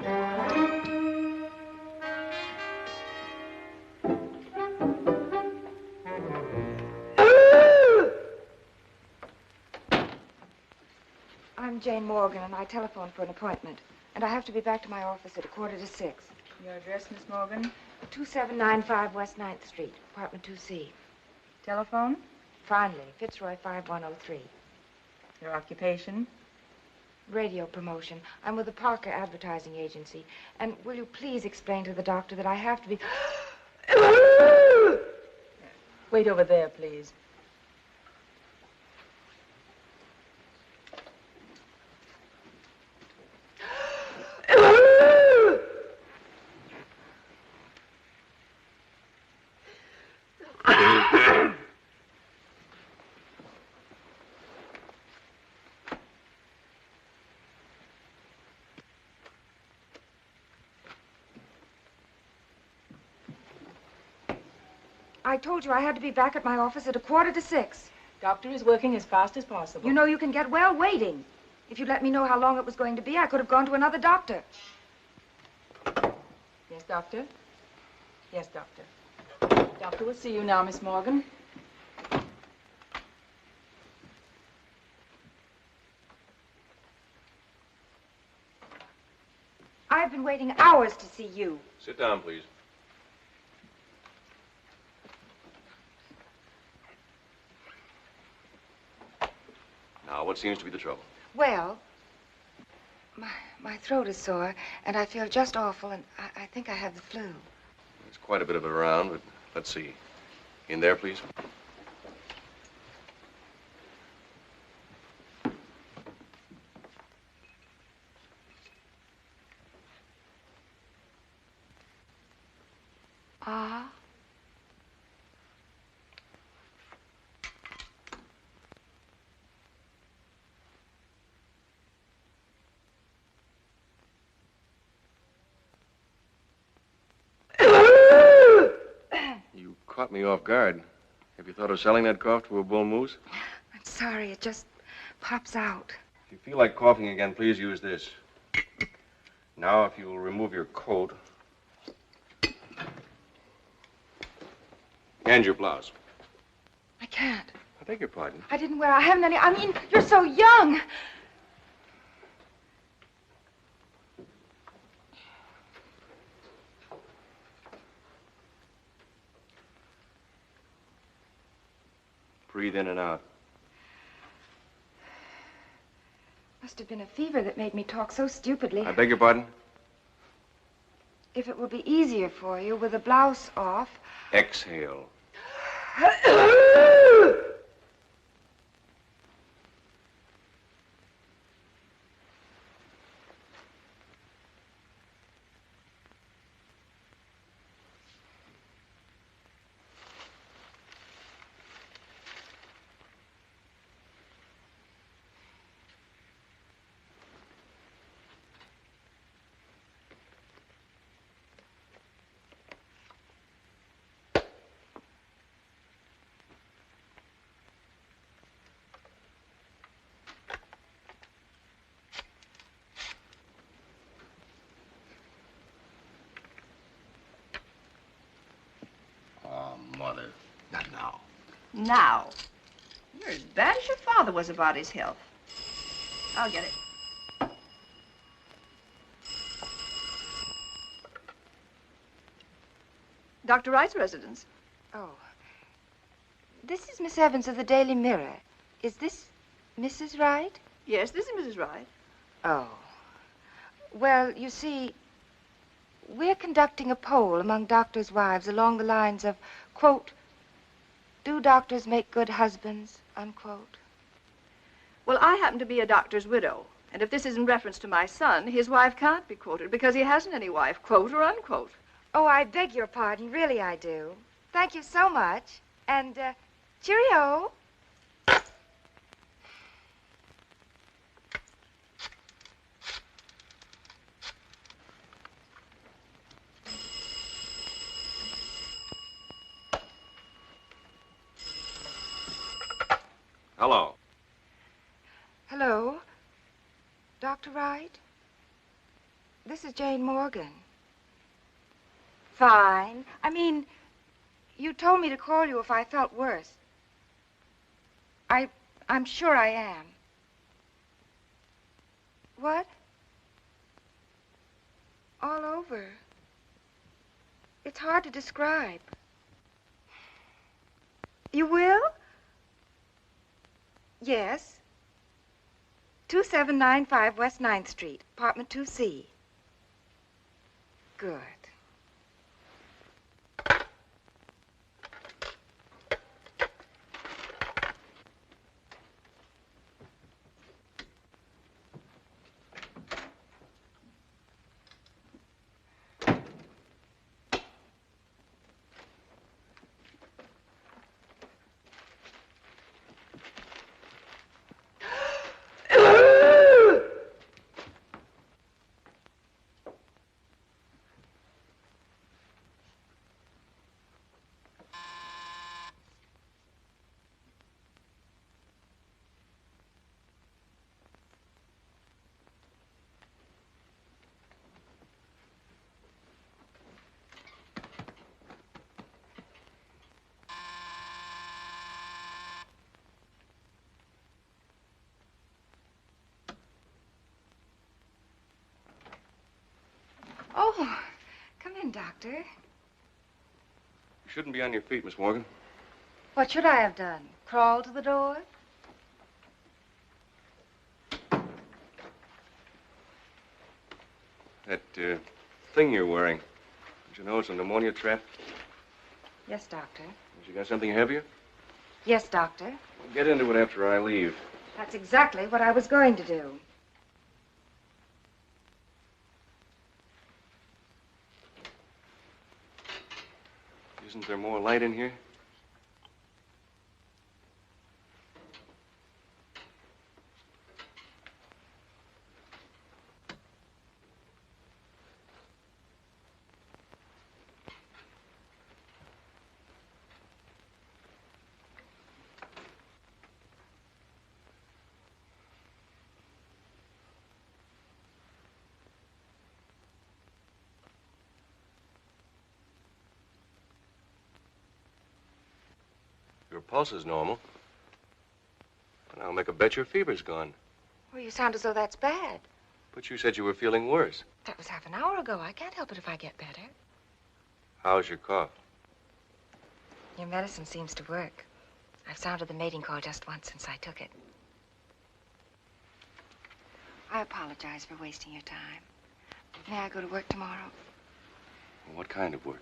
I'm Jane Morgan, and I telephoned for an appointment. And I have to be back to my office at 5:45. Your address, Miss Morgan? 2795 West 9th Street, apartment 2C. Telephone? Finally, Fitzroy 5103. Your occupation? Radio promotion. I'm with the Parker Advertising Agency. And will you please explain to the doctor that I have to be... Wait over there, please. I told you I had to be back at my office at 5:45. Doctor is working as fast as possible. You know you can get well waiting. If you'd let me know how long it was going to be, I could have gone to another doctor. Yes, doctor? Yes, doctor. Doctor will see you now, Miss Morgan. I've been waiting hours to see you. Sit down, please. Now, what seems to be the trouble? Well, my throat is sore, and I feel just awful, and I think I have the flu. There's quite a bit of it around, but let's see. In there, please. Ah. You caught me off guard. Have you thought of selling that cough to a bull moose? I'm sorry, it just pops out. If you feel like coughing again, please use this. Now, if you will remove your coat. And your blouse. I can't. I beg your pardon. I didn't wear. I haven't any. I mean, you're so young. Breathe in and out. Must have been a fever that made me talk so stupidly. I beg your pardon? If it will be easier for you with the blouse off. Exhale. Mother. Not now. Now. You're as bad as your father was about his health. I'll get it. Dr. Wright's residence. Oh. This is Miss Evans of the Daily Mirror. Is this Mrs. Wright? Yes, this is Mrs. Wright. Oh. Well, you see, we're conducting a poll among doctors' wives along the lines of, quote, do doctors make good husbands, unquote? Well, I happen to be a doctor's widow. And if this is in reference to my son, his wife can't be quoted because he hasn't any wife, quote or unquote. Oh, I beg your pardon. Really, I do. Thank you so much. And, cheerio. Hello. Hello. Dr. Wright? This is Jane Morgan. Fine. I mean, you told me to call you if I felt worse. I'm sure I am. What? All over. It's hard to describe. You will? Yes. 2795 West 9th Street, apartment 2C. Good. Oh, come in, Doctor. You shouldn't be on your feet, Miss Morgan. What should I have done? Crawl to the door? That thing you're wearing. Did you know it's a pneumonia trap? Yes, Doctor. Has you got something heavier? Yes, Doctor. Well, get into it after I leave. That's exactly what I was going to do. Isn't there more light in here? Your pulse is normal. And I'll make a bet your fever's gone. Well, you sound as though that's bad. But you said you were feeling worse. That was half an hour ago. I can't help it if I get better. How's your cough? Your medicine seems to work. I've sounded the mating call just once since I took it. I apologize for wasting your time. May I go to work tomorrow? Well, what kind of work?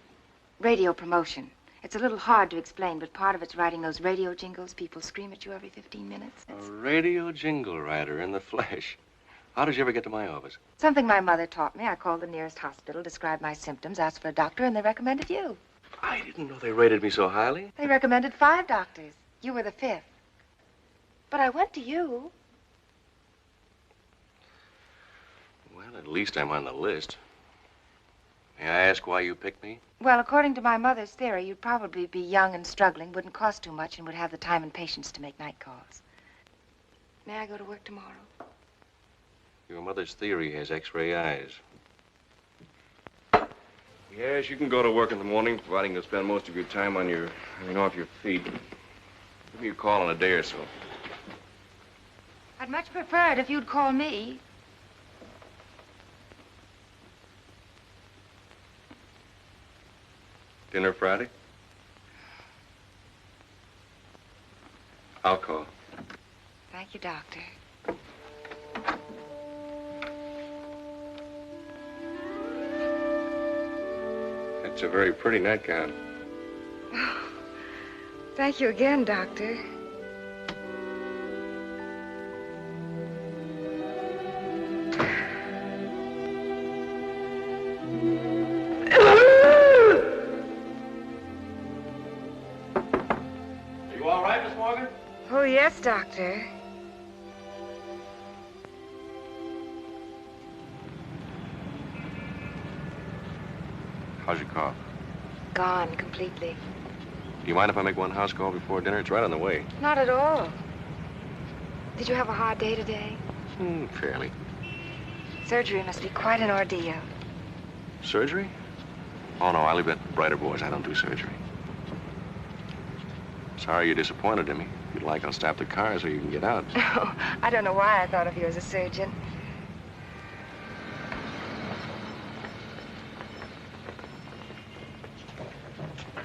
Radio promotion. It's a little hard to explain, but part of it's writing those radio jingles people scream at you every 15 minutes. A radio jingle writer in the flesh. How did you ever get to my office? Something my mother taught me. I called the nearest hospital, described my symptoms, asked for a doctor, and they recommended you. I didn't know they rated me so highly. They recommended 5 doctors. You were the 5th. But I went to you. Well, at least I'm on the list. May I ask why you picked me? Well, according to my mother's theory, you'd probably be young and struggling, wouldn't cost too much, and would have the time and patience to make night calls. May I go to work tomorrow? Your mother's theory has X-ray eyes. Yes, you can go to work in the morning, providing you'll spend most of your time on your, off your feet. Give me a call in a day or so. I'd much prefer it if you'd call me. Dinner Friday? I'll call. Thank you, Doctor. It's a very pretty nightgown. Oh, thank you again, Doctor. Oh, yes, Doctor. How's your cough? Gone completely. Do you mind if I make one house call before dinner? It's right on the way. Not at all. Did you have a hard day today? Fairly. Surgery must be quite an ordeal. Surgery? Oh, no, I leave that to brighter boys. I don't do surgery. Sorry you're disappointed in me. If you'd like, I'll stop the car so you can get out. Oh, I don't know why I thought of you as a surgeon.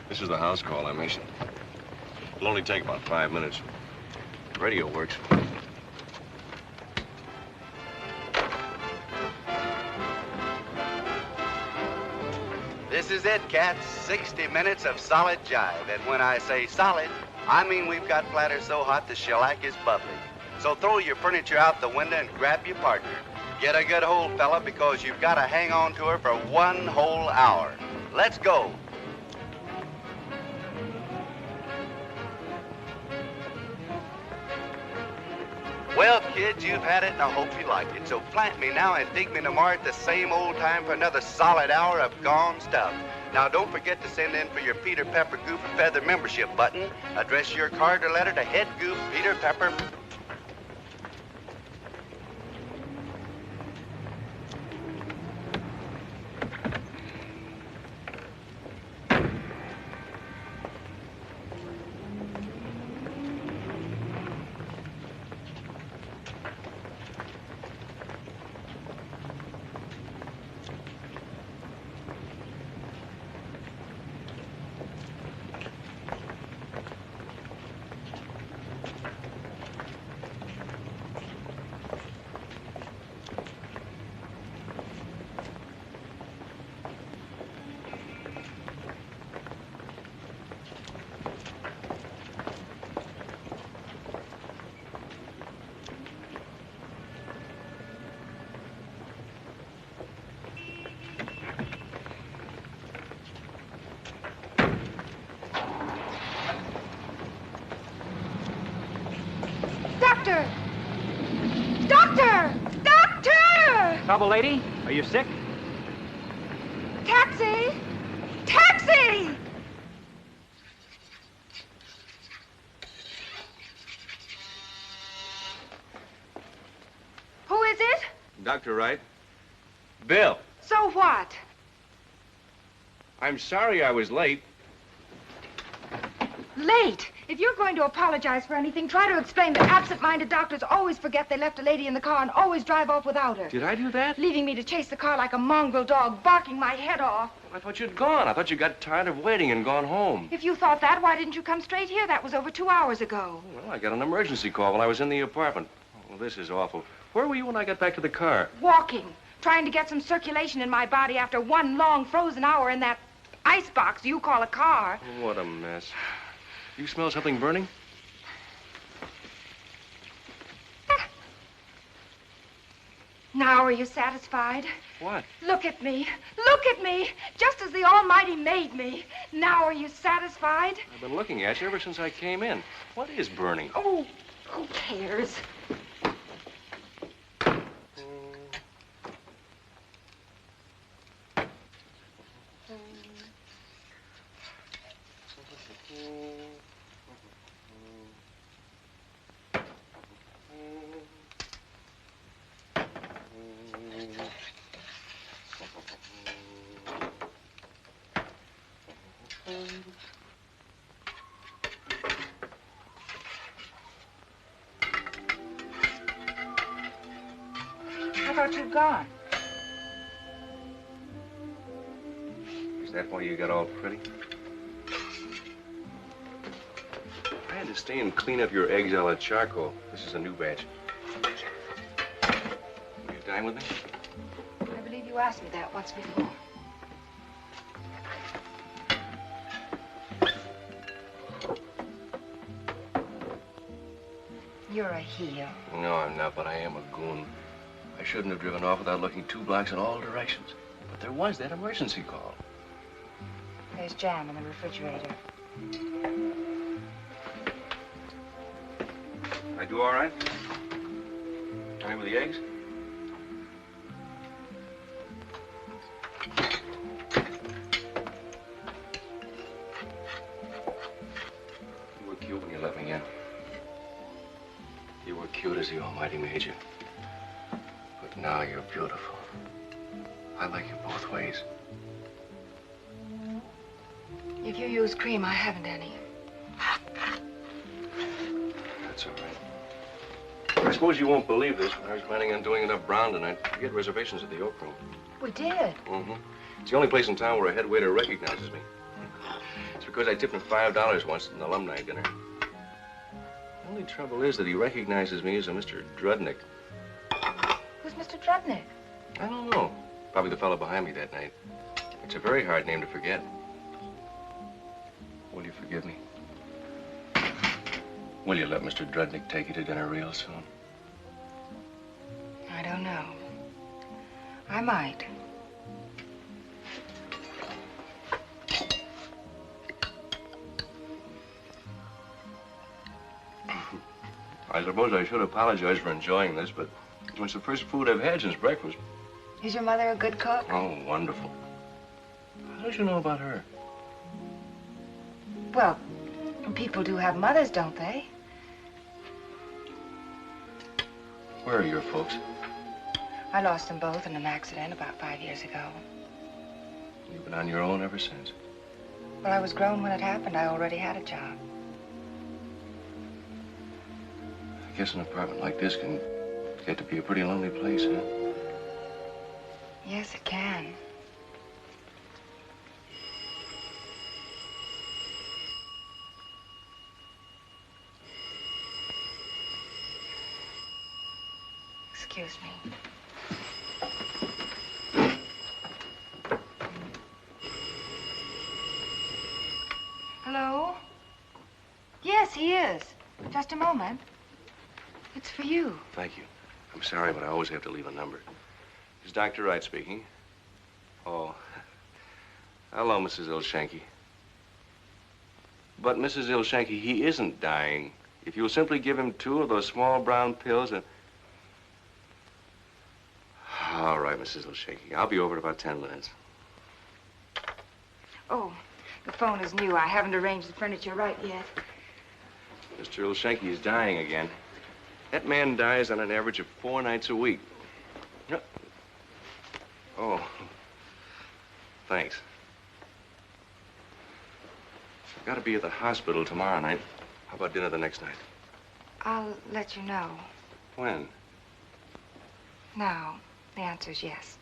This is the house call I mentioned. It'll only take about 5 minutes. The radio works. This is it, cats. 60 minutes of solid jive. And when I say solid, I mean we've got platters so hot the shellac is bubbling. So throw your furniture out the window and grab your partner. Get a good hold, fella, because you've got to hang on to her for 1 whole hour. Let's go. Well, kids, you've had it, and I hope you like it. So plant me now and dig me tomorrow at the same old time for another solid hour of gone stuff. Now, don't forget to send in for your Peter Pepper Goof and Feather membership button. Address your card or letter to Head Goof, Peter Pepper. Doctor! Doctor! Doctor! Trouble, lady? Are you sick? Taxi! Taxi! Who is it? Dr. Wright. Bill. So what? I'm sorry I was late. Late. If you're going to apologize for anything, try to explain that absent-minded doctors always forget they left a lady in the car and always drive off without her. Did I do that? Leaving me to chase the car like a mongrel dog, barking my head off. I thought you'd gone. I thought you got tired of waiting and gone home. If you thought that, why didn't you come straight here? That was over 2 hours ago. Well, I got an emergency call while I was in the apartment. Well, this is awful. Where were you when I got back to the car? Walking, trying to get some circulation in my body after one long frozen hour in that icebox you call a car. What a mess. You smell something burning? Now are you satisfied? What? Look at me. Look at me. Just as the Almighty made me. Now are you satisfied? I've been looking at you ever since I came in. What is burning? Oh, who cares? I thought you'd gone. Is that why you got all pretty? I had to stay and clean up your eggs a la charcoal. This is a new batch. Will you dine with me? I believe you asked me that once before. You're a heel. No, I'm not, but I am a goon. I shouldn't have driven off without looking 2 blocks in all directions. But there was that emergency call. There's jam in the refrigerator. I do all right? Time with the eggs? You were cute when you let me in. You were cute as the Almighty made you. But Now you're beautiful. I like you both ways. If you use cream, I haven't any. That's all right. I suppose you won't believe this, but I was planning on doing it up brown tonight. We get reservations at the Oak Room. We did. Mm-hmm. It's the only place in town where a head waiter recognizes me. It's because I tipped him $5 once at an alumni dinner. The only trouble is that he recognizes me as a Mr. Drudnick. Who's Mr. Drudnick? I don't know. Probably the fellow behind me that night. It's a very hard name to forget. Will you forgive me? Will you let Mr. Drudnick take you to dinner real soon? I don't know. I might. I suppose I should apologize for enjoying this, but it's the first food I've had since breakfast. Is your mother a good cook? Oh, wonderful. How did you know about her? Well, people do have mothers, don't they? Where are your folks? I lost them both in an accident about 5 years ago. You've been on your own ever since. Well, I was grown when it happened. I already had a job. I guess an apartment like this can get to be a pretty lonely place, huh? Yes, it can. Excuse me. Hello? Yes, he is. Just a moment. It's for you. Thank you. I'm sorry, but I always have to leave a number. This is Dr. Wright speaking. Oh. Hello, Mrs. Ilshanky. But, Mrs. Ilshanky, he isn't dying. If you'll simply give him 2 of those small brown pills and... All right, Mrs. Ilshanky. I'll be over in about 10 minutes. Oh, the phone is new. I haven't arranged the furniture right yet. Mr. Ilshanky is dying again. That man dies on an average of 4 nights a week. No. Oh. Thanks. I've got to be at the hospital tomorrow night. How about dinner the next night? I'll let you know. When? Now, the answer's yes.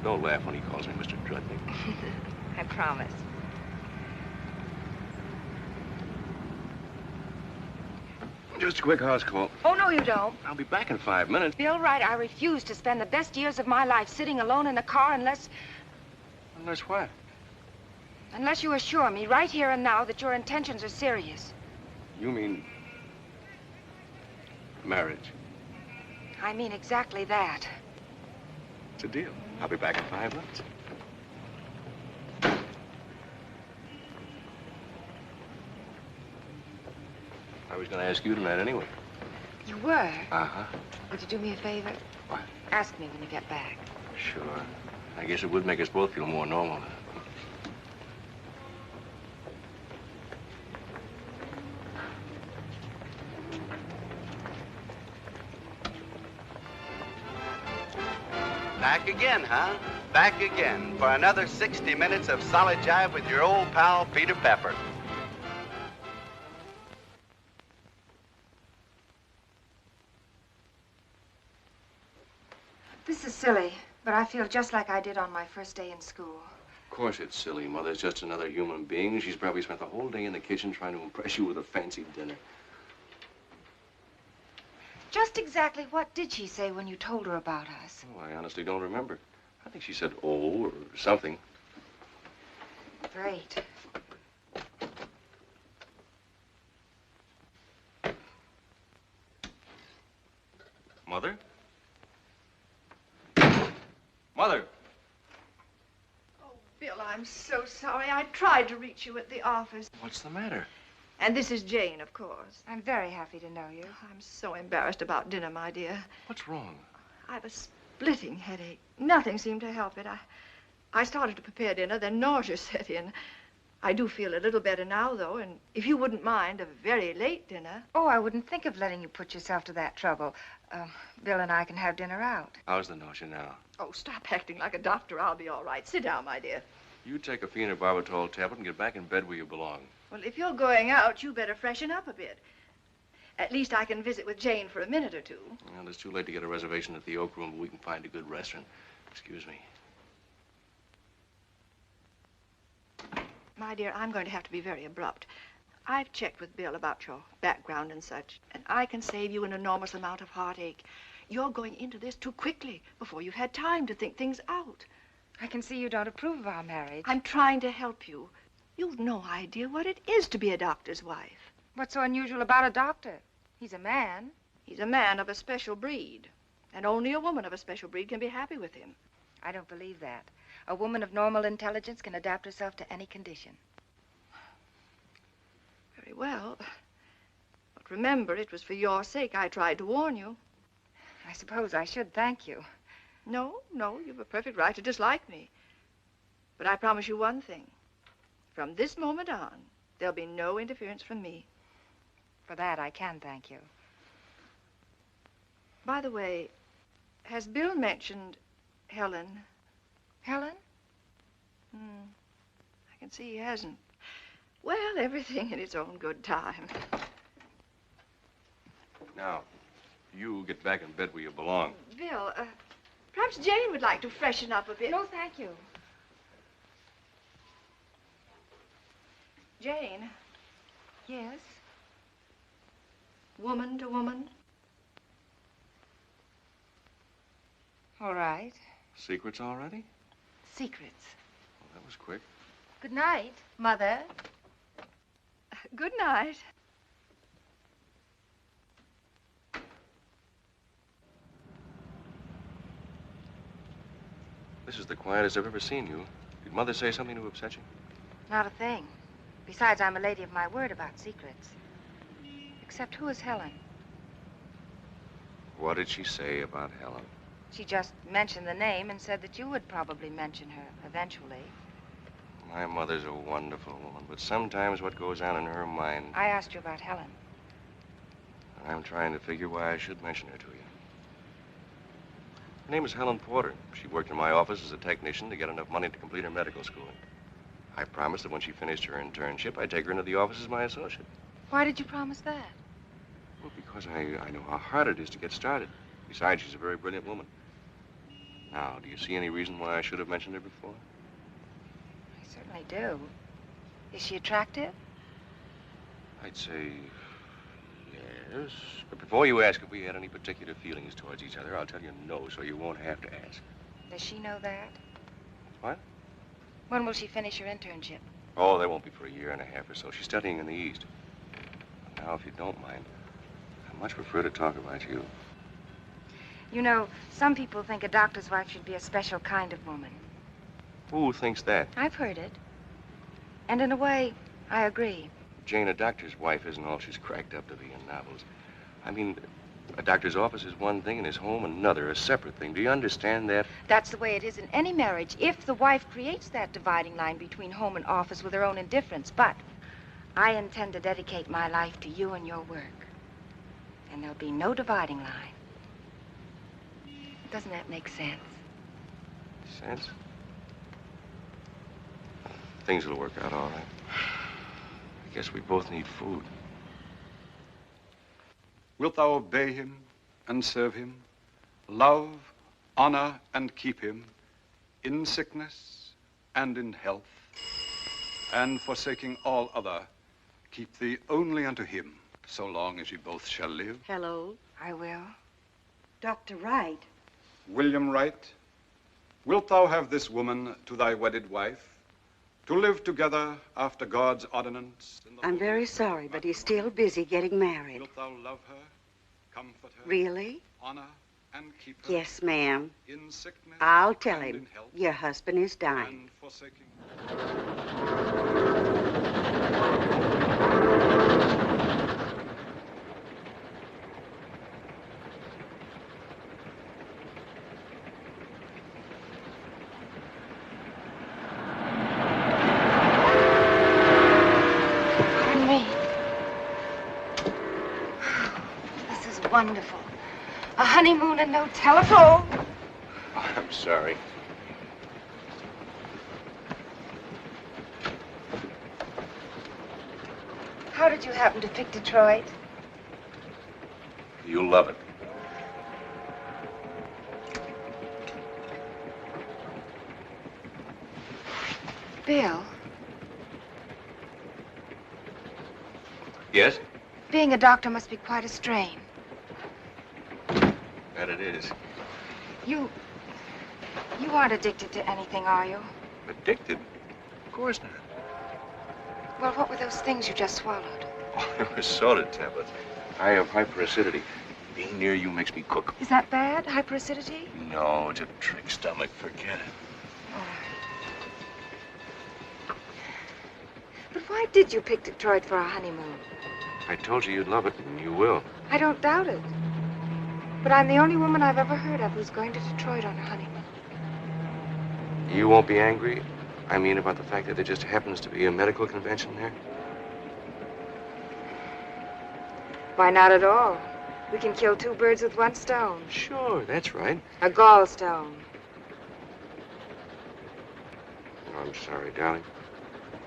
Don't laugh when he calls me Mr. Drudnick. I promise. Just a quick house call. Oh, no, you don't. I'll be back in 5 minutes. Bill Wright, I refuse to spend the best years of my life sitting alone in a car unless What? Unless you assure me right here and now that your intentions are serious. You mean marriage? I mean exactly that. It's a deal. I'll be back in 5 minutes. I was going to ask you tonight anyway. You were? Uh-huh. Would you do me a favor? What? Ask me when you get back. Sure. I guess it would make us both feel more normal. Back again, huh? Back again for another 60 minutes of solid jive with your old pal, Peter Pepper. This is silly, but I feel just like I did on my first day in school. Of course it's silly, Mother. It's just another human being. She's probably spent the whole day in the kitchen trying to impress you with a fancy dinner. Just exactly what did she say when you told her about us? Oh, I honestly don't remember. I think she said, oh, or something. Great. Mother? Mother! Oh, Bill, I'm so sorry. I tried to reach you at the office. What's the matter? And this is Jane, of course. I'm very happy to know you. I'm so embarrassed about dinner, my dear. What's wrong? I've a splitting headache. Nothing seemed to help it. I started to prepare dinner, then nausea set in. I do feel a little better now, though, and if you wouldn't mind a very late dinner. Oh, I wouldn't think of letting you put yourself to that trouble. Bill and I can have dinner out. How's the nausea now? Oh, stop acting like a doctor. I'll be all right. Sit down, my dear. You take a phenobarbital tablet and get back in bed where you belong. Well, if you're going out, you better freshen up a bit. At least I can visit with Jane for a minute or two. Well, it's too late to get a reservation at the Oak Room, but we can find a good restaurant. Excuse me. My dear, I'm going to have to be very abrupt. I've checked with Bill about your background and such, and I can save you an enormous amount of heartache. You're going into this too quickly, before you've had time to think things out. I can see you don't approve of our marriage. I'm trying to help you. You've no idea what it is to be a doctor's wife. What's so unusual about a doctor? He's a man. He's a man of a special breed, and only a woman of a special breed can be happy with him. I don't believe that. A woman of normal intelligence can adapt herself to any condition. Very well. But remember, it was for your sake I tried to warn you. I suppose I should thank you. No, you've a perfect right to dislike me. But I promise you one thing. From this moment on, there'll be no interference from me. For that, I can thank you. By the way, has Bill mentioned Helen? Helen? I can see he hasn't. Well, everything in its own good time. Now, you get back in bed where you belong. Bill, perhaps Jane would like to freshen up a bit. No, thank you. Jane, Yes? woman to woman. All right. Secrets already? Secrets. Well, that was quick. Good night, Mother. Good night. This is the quietest I've ever seen you. Did Mother say something to upset you? Not a thing. Besides, I'm a lady of my word about secrets. Except, who is Helen? What did she say about Helen? She just mentioned the name and said that you would probably mention her eventually. My mother's a wonderful woman, but sometimes what goes on in her mind... I asked you about Helen. I'm trying to figure why I should mention her to you. Her name is Helen Porter. She worked in my office as a technician to get enough money to complete her medical schooling. I promised that when she finished her internship, I'd take her into the office as my associate. Why did you promise that? Well, because I know how hard it is to get started. Besides, she's a very brilliant woman. Now, do you see any reason why I should have mentioned her before? I certainly do. Is she attractive? I'd say yes. But before you ask if we had any particular feelings towards each other, I'll tell you no, so you won't have to ask. Does she know that? What? When will she finish her internship? Oh, that won't be for a year and a half or so. She's studying in the East. Now, if you don't mind, I'd much prefer to talk about you. You know, some people think a doctor's wife should be a special kind of woman. Who thinks that? I've heard it. And in a way, I agree. Jane, a doctor's wife isn't all she's cracked up to be in novels. I mean, a doctor's office is one thing and his home another, a separate thing. Do you understand that? That's the way it is in any marriage, if the wife creates that dividing line between home and office with her own indifference. But I intend to dedicate my life to you and your work. And there'll be no dividing line. Doesn't that make sense? Sense? Things will work out all right. I guess we both need food. Wilt thou obey him and serve him, love, honor, and keep him in sickness and in health, and forsaking all other, keep thee only unto him, so long as ye both shall live? Hello. I will. Dr. Wright. William Wright, wilt thou have this woman to thy wedded wife, to live together after God's ordinance? I'm very sorry, but he's still busy getting married. Wilt thou love her, comfort her, Really? honor, and keep her Yes, ma'am. in sickness I'll tell and him. in health, Your husband is dying. and forsaking. Pardon me. This is wonderful. A honeymoon and no telephone. Oh, I'm sorry. How did you happen to pick Detroit? You'll love it. Bill, Yes? being a doctor must be quite a strain. That it is. You aren't addicted to anything, are you? Addicted? Of course not. Well, what were those things you just swallowed? Oh, it was soda tablets. I have hyperacidity. Being near you makes me cook. Is that bad, hyperacidity? No, it's a trick stomach. Forget it. All right. But why did you pick Detroit for our honeymoon? I told you you'd love it, and you will. I don't doubt it. But I'm the only woman I've ever heard of who's going to Detroit on her honeymoon. You won't be angry? I mean, about the fact that there just happens to be a medical convention there? Why not at all? We can kill two birds with one stone. Sure, that's right. A gallstone. Oh, I'm sorry, darling.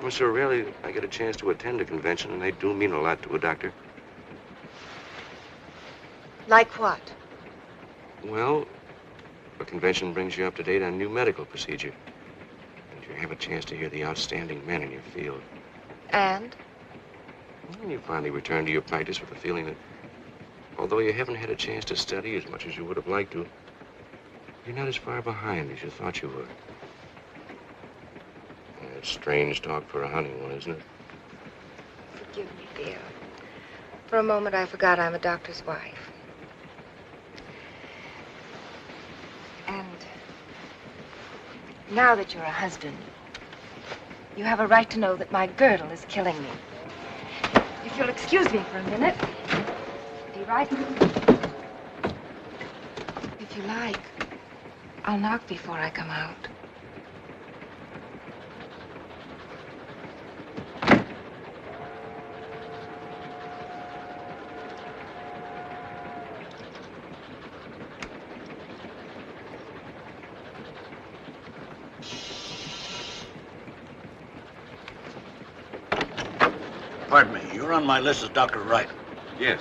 Well, so rarely I get a chance to attend a convention, and they do mean a lot to a doctor. Like what? Well, a convention brings you up to date on new medical procedure. And you have a chance to hear the outstanding men in your field. And? And you finally return to your practice with the feeling that, although you haven't had a chance to study as much as you would have liked to, you're not as far behind as you thought you were. That's strange talk for a honeymoon, isn't it? Forgive me, dear. For a moment, I forgot I'm a doctor's wife. And now that you're a husband, you have a right to know that my girdle is killing me. If you'll excuse me for a minute. Be right. If you like, I'll knock before I come out. Pardon me, you're on my list as Dr. Wright. Yes.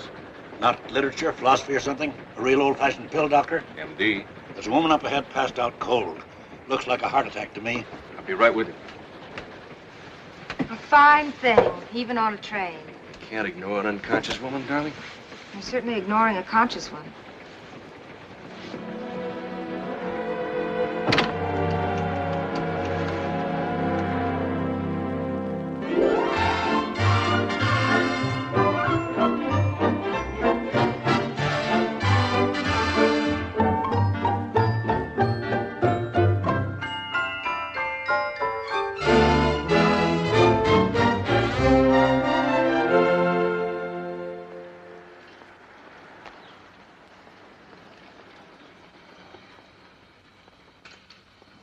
Not literature, philosophy, or something? A real old-fashioned pill doctor? MD. There's a woman up ahead passed out cold. Looks like a heart attack to me. I'll be right with you. A fine thing, even on a train. You can't ignore an unconscious woman, darling. I'm certainly ignoring a conscious one.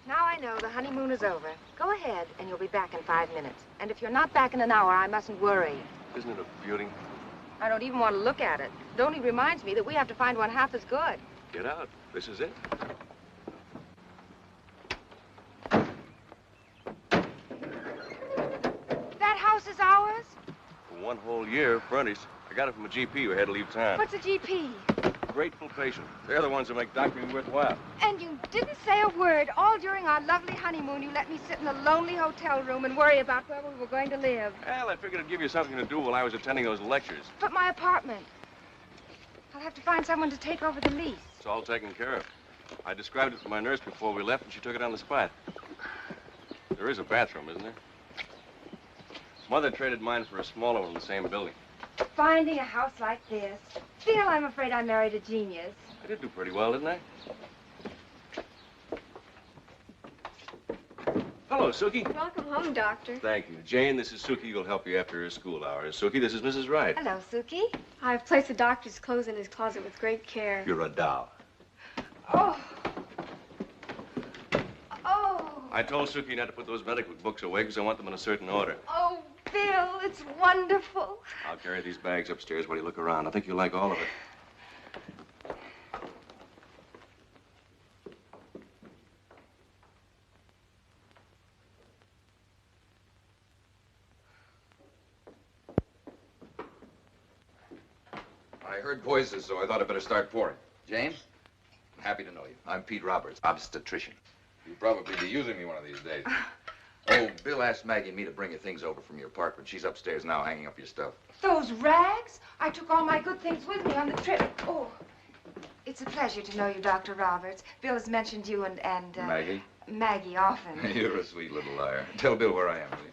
Now I know the honeymoon is over. Go ahead, and you'll be back in 5 minutes. And if you're not back in an hour, I mustn't worry. Isn't it a beauty? I don't even want to look at it. It only reminds me that we have to find one half as good. Get out. This is it. That house is ours? For 1 whole year, furnished. I got it from a GP who had to leave town. What's a GP? Grateful patient. They're the ones who make doctoring worthwhile. And you didn't say a word. All during our lovely honeymoon, you let me sit in a lonely hotel room and worry about where we were going to live. Well, I figured I'd give you something to do while I was attending those lectures. But my apartment. I'll have to find someone to take over the lease. It's all taken care of. I described it to my nurse before we left, and she took it on the spot. There is a bathroom, isn't there? Mother traded mine for a smaller one in the same building. Finding a house like this. Phil, I'm afraid I married a genius. I did do pretty well, didn't I? Hello, Suki. Welcome home, Doctor. Thank you. Jane, this is Suki who'll help you after her school hours. Suki, this is Mrs. Wright. Hello, Suki. I've placed the doctor's clothes in his closet with great care. You're a doll. Oh. Oh. I told Suki not to put those medical books away because I want them in a certain order. Oh, Bill, it's wonderful. I'll carry these bags upstairs while you look around. I think you'll like all of it. I heard voices, so I thought I'd better start pouring. Jane, happy to know you. I'm Pete Roberts, obstetrician. You'll probably be using me one of these days. Oh, Bill asked Maggie and me to bring you things over from your apartment. She's upstairs now hanging up your stuff. Those rags? I took all my good things with me on the trip. Oh, it's a pleasure to know you, Dr. Roberts. Bill has mentioned you and Maggie? Maggie often. You're a sweet little liar. Tell Bill where I am, will you?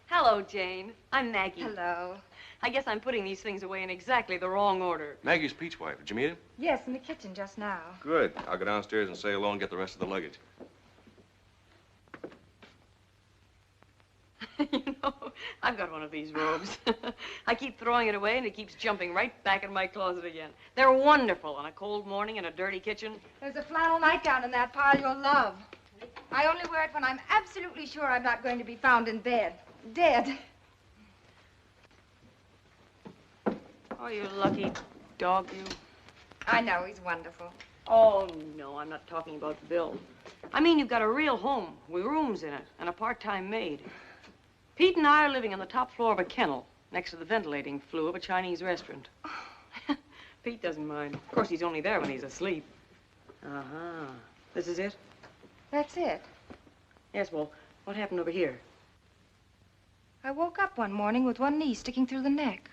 Hello, Jane. I'm Maggie. Hello. I guess I'm putting these things away in exactly the wrong order. Maggie's Pete's wife. Did you meet him? Yes, in the kitchen just now. Good. I'll go downstairs and say hello and get the rest of the luggage. You know, I've got one of these robes. I keep throwing it away, and it keeps jumping right back in my closet again. They're wonderful on a cold morning in a dirty kitchen. There's a flannel nightgown in that pile you'll love. I only wear it when I'm absolutely sure I'm not going to be found in bed. Dead. Oh, you lucky dog, you. I know, he's wonderful. Oh, no, I'm not talking about Bill. I mean, you've got a real home with rooms in it and a part-time maid. Pete and I are living on the top floor of a kennel next to the ventilating flue of a Chinese restaurant. Pete doesn't mind. Of course, he's only there when he's asleep. Uh-huh. This is it? That's it. Yes, well, what happened over here? I woke up one morning with one knee sticking through the neck.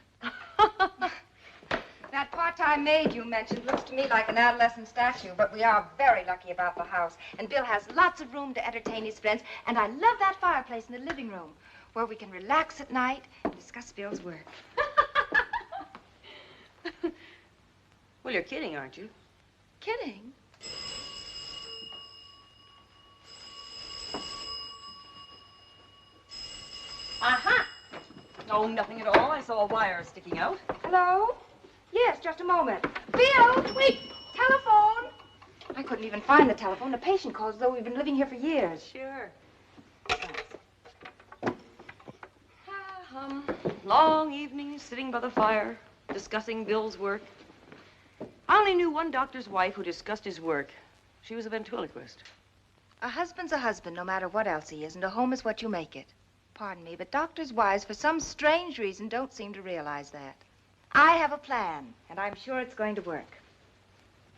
That part-time maid you mentioned looks to me like an adolescent statue, but we are very lucky about the house. And Bill has lots of room to entertain his friends, and I love that fireplace in the living room where we can relax at night and discuss Bill's work. Well, you're kidding, aren't you? Kidding? Aha! No, nothing at all. I saw a wire sticking out. Hello? Yes, just a moment. Bill, wait! Telephone! I couldn't even find the telephone. The patient calls, though we've been living here for years. Sure. Long evenings sitting by the fire, discussing Bill's work. I only knew one doctor's wife who discussed his work. She was a ventriloquist. A husband's a husband, no matter what else he is, and a home is what you make it. Pardon me, but doctors' wives, for some strange reason, don't seem to realize that. I have a plan, and I'm sure it's going to work.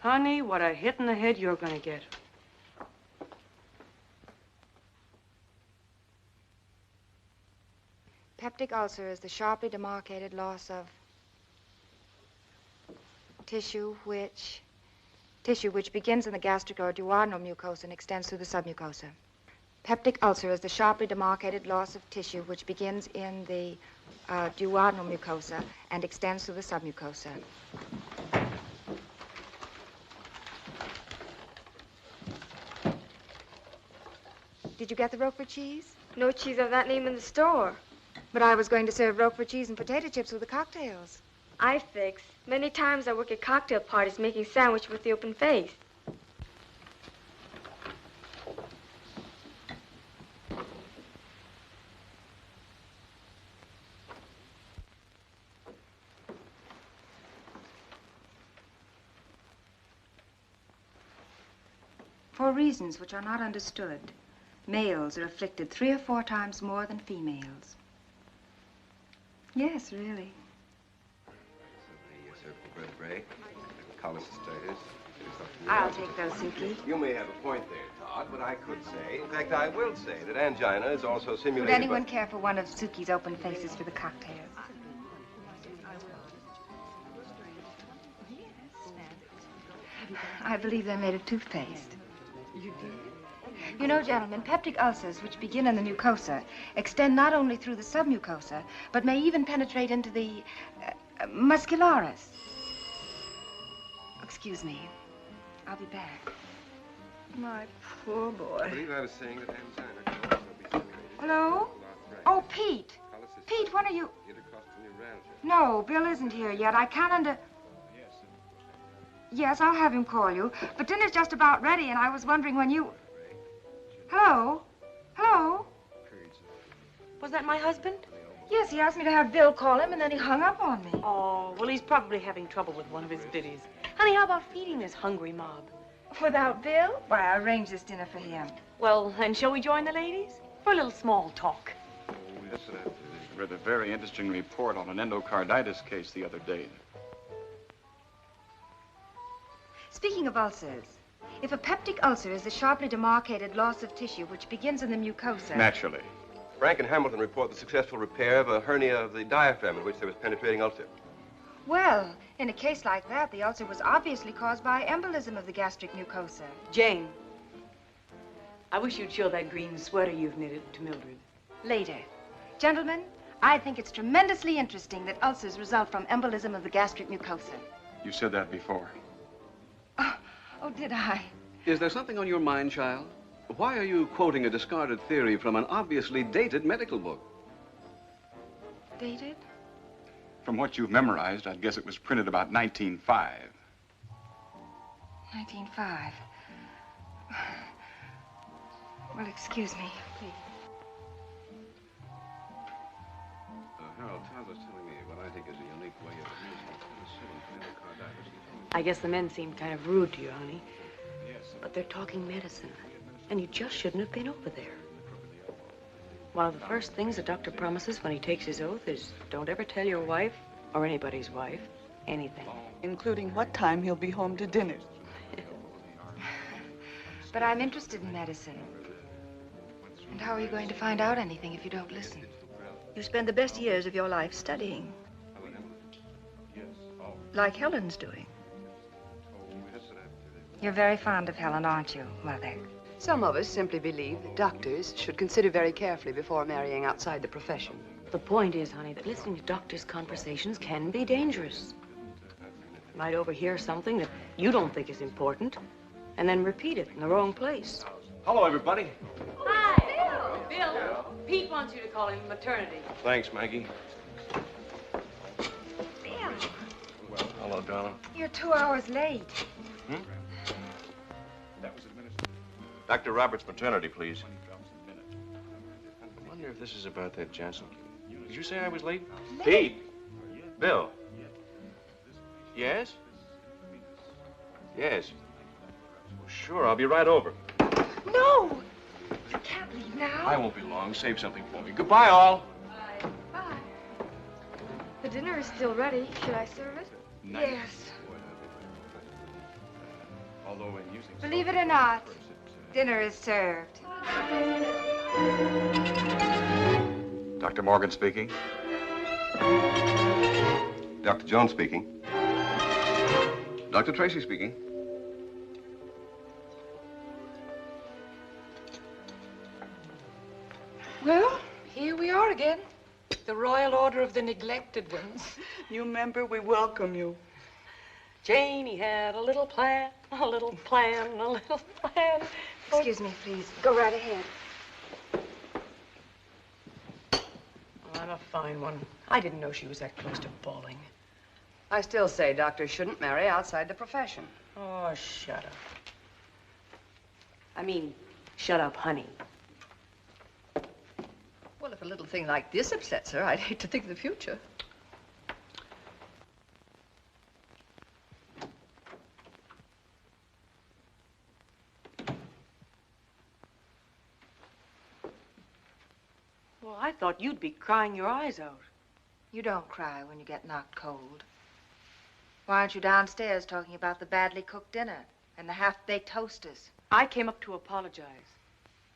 Honey, what a hit in the head you're going to get. Peptic ulcer is the sharply demarcated loss of tissue which begins in the gastric or duodenal mucosa and extends through the submucosa. Peptic ulcer is the sharply demarcated loss of tissue which begins in the duodenal mucosa and extends through the submucosa. Did you get the Roquefort cheese? No cheese of that name in the store. But I was going to serve Roquefort cheese and potato chips with the cocktails. I fix. Many times I work at cocktail parties making sandwich with the open face. For reasons which are not understood, males are afflicted 3 or 4 times more than females. Yes, really. Yes, sir. Bread break. Cholecystitis. I'll take those, Suki. You may have a point there, Todd, but I could say, in fact, I will say that angina is also simulated. Would anyone care for one of Suki's open faces for the cocktails? I believe they're made of toothpaste. You did? You know, gentlemen, peptic ulcers, which begin in the mucosa, extend not only through the submucosa, but may even penetrate into the Muscularis. Excuse me. I'll be back. My poor boy. I believe I was saying that angina can also be simulated. Hello? Oh, Pete. Pete, when are you... Intercostal neuralgia. No, Bill isn't here yet. I can't Yes, I'll have him call you. But dinner's just about ready, and I was wondering when you... Hello? Hello? Was that my husband? Yes, he asked me to have Bill call him, and then he hung up on me. Oh, well, he's probably having trouble with one of his biddies. Honey, how about feeding this hungry mob? Without Bill? Why, I arranged this dinner for him. Well, then shall we join the ladies? For a little small talk. Oh, yes, I read a very interesting report on an endocarditis case the other day. Speaking of ulcers, if a peptic ulcer is a sharply demarcated loss of tissue which begins in the mucosa... Naturally. Frank and Hamilton report the successful repair of a hernia of the diaphragm in which there was penetrating ulcer. Well, in a case like that, the ulcer was obviously caused by embolism of the gastric mucosa. Jane, I wish you'd show that green sweater you've knitted to Mildred. Later. Gentlemen, I think it's tremendously interesting that ulcers result from embolism of the gastric mucosa. You said that before. Oh, did I? Is there something on your mind, child? Why are you quoting a discarded theory from an obviously dated medical book? Dated? From what you've memorized, I'd guess it was printed about 1905. 1905. Well, excuse me, please. Harold, Todd was telling me what I think is a unique way of using penicillin for endocarditis. I guess the men seemed kind of rude to you, honey. But they're talking medicine, and you just shouldn't have been over there. One of the first things the doctor promises when he takes his oath is don't ever tell your wife, or anybody's wife, anything. Including what time he'll be home to dinner. But I'm interested in medicine. And how are you going to find out anything if you don't listen? You spend the best years of your life studying. Like Helen's doing. You're very fond of Helen, aren't you, Mother? Some of us simply believe that doctors should consider very carefully before marrying outside the profession. The point is, honey, that listening to doctors' conversations can be dangerous. You might overhear something that you don't think is important, and then repeat it in the wrong place. Hello, everybody. Hi. Bill. Pete wants you to call him maternity. Thanks, Maggie. Bill. Well, hello, Donna. You're 2 hours late. Hmm? Dr. Roberts' maternity, please. I wonder if this is about that Johnson kid. Did you say I was late? Pete. Bill. Yes? Yes. Well, sure, I'll be right over. No! You can't leave now. I won't be long. Save something for me. Goodbye, all. Bye. The dinner is still ready. Should I serve it? Nice. Yes. Although in using... Believe it or not, dinner is served. Dr. Morgan speaking. Dr. Jones speaking. Dr. Tracy speaking. Well, here we are again. The Royal Order of the Neglected Ones. You remember, we welcome you. Janie had a little plan, a little plan, a little plan. Excuse me, please. Go right ahead. Oh, I'm a fine one. I didn't know she was that close to bawling. I still say doctors shouldn't marry outside the profession. Oh, shut up. I mean, shut up, honey. Well, if a little thing like this upsets her, I'd hate to think of the future. Well, I thought you'd be crying your eyes out. You don't cry when you get knocked cold. Why aren't you downstairs talking about the badly cooked dinner and the half-baked hostess? I came up to apologize.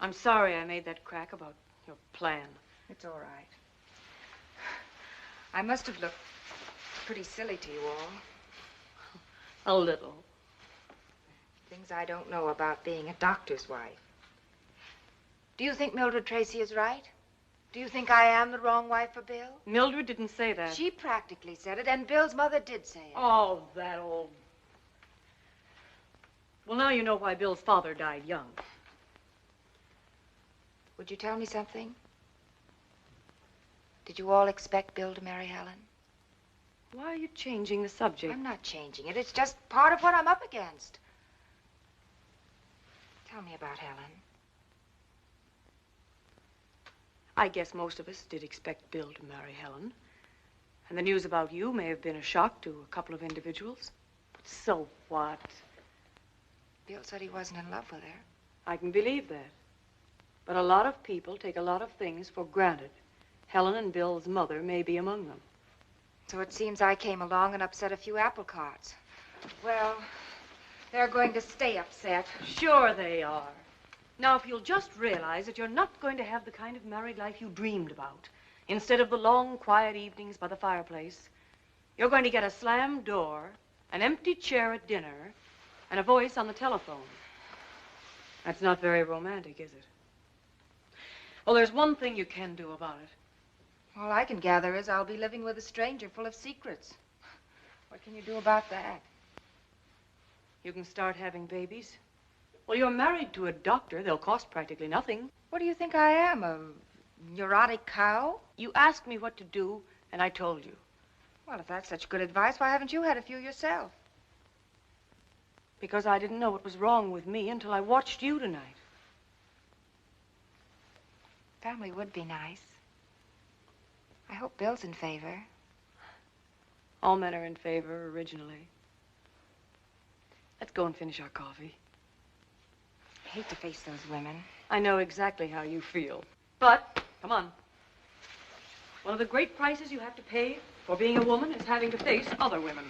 I'm sorry I made that crack about your plan. It's all right. I must have looked pretty silly to you all. A little. Things I don't know about being a doctor's wife. Do you think Mildred Tracy is right? Do you think I am the wrong wife for Bill? Mildred didn't say that. She practically said it, and Bill's mother did say it. Oh, that old... Well, now you know why Bill's father died young. Would you tell me something? Did you all expect Bill to marry Helen? Why are you changing the subject? I'm not changing it. It's just part of what I'm up against. Tell me about Helen. I guess most of us did expect Bill to marry Helen. And the news about you may have been a shock to a couple of individuals. But so what? Bill said he wasn't in love with her. I can believe that. But a lot of people take a lot of things for granted. Helen and Bill's mother may be among them. So it seems I came along and upset a few apple carts. Well, they're going to stay upset. Sure they are. Now, if you'll just realize that you're not going to have the kind of married life you dreamed about, instead of the long, quiet evenings by the fireplace, you're going to get a slammed door, an empty chair at dinner, and a voice on the telephone. That's not very romantic, is it? Well, there's one thing you can do about it. All I can gather is I'll be living with a stranger full of secrets. What can you do about that? You can start having babies. Well, you're married to a doctor. They'll cost practically nothing. What do you think I am, a neurotic cow? You asked me what to do, and I told you. Well, if that's such good advice, why haven't you had a few yourself? Because I didn't know what was wrong with me until I watched you tonight. Family would be nice. I hope Bill's in favor. All men are in favor originally. Let's go and finish our coffee. I hate to face those women. I know exactly how you feel. But, come on. One of the great prices you have to pay for being a woman is having to face other women.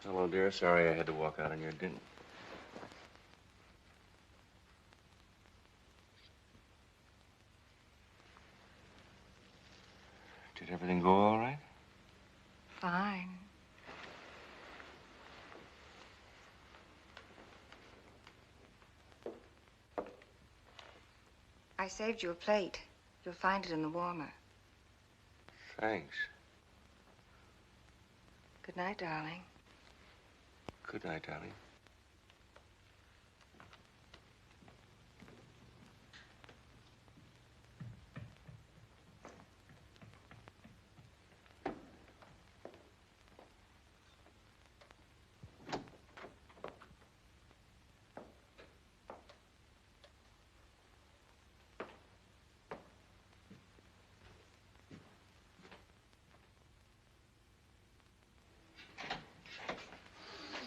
Hello, dear. Sorry I had to walk out on your dinner. Did everything go all right? Fine. I saved you a plate. You'll find it in the warmer. Thanks. Good night, darling. Good night, darling.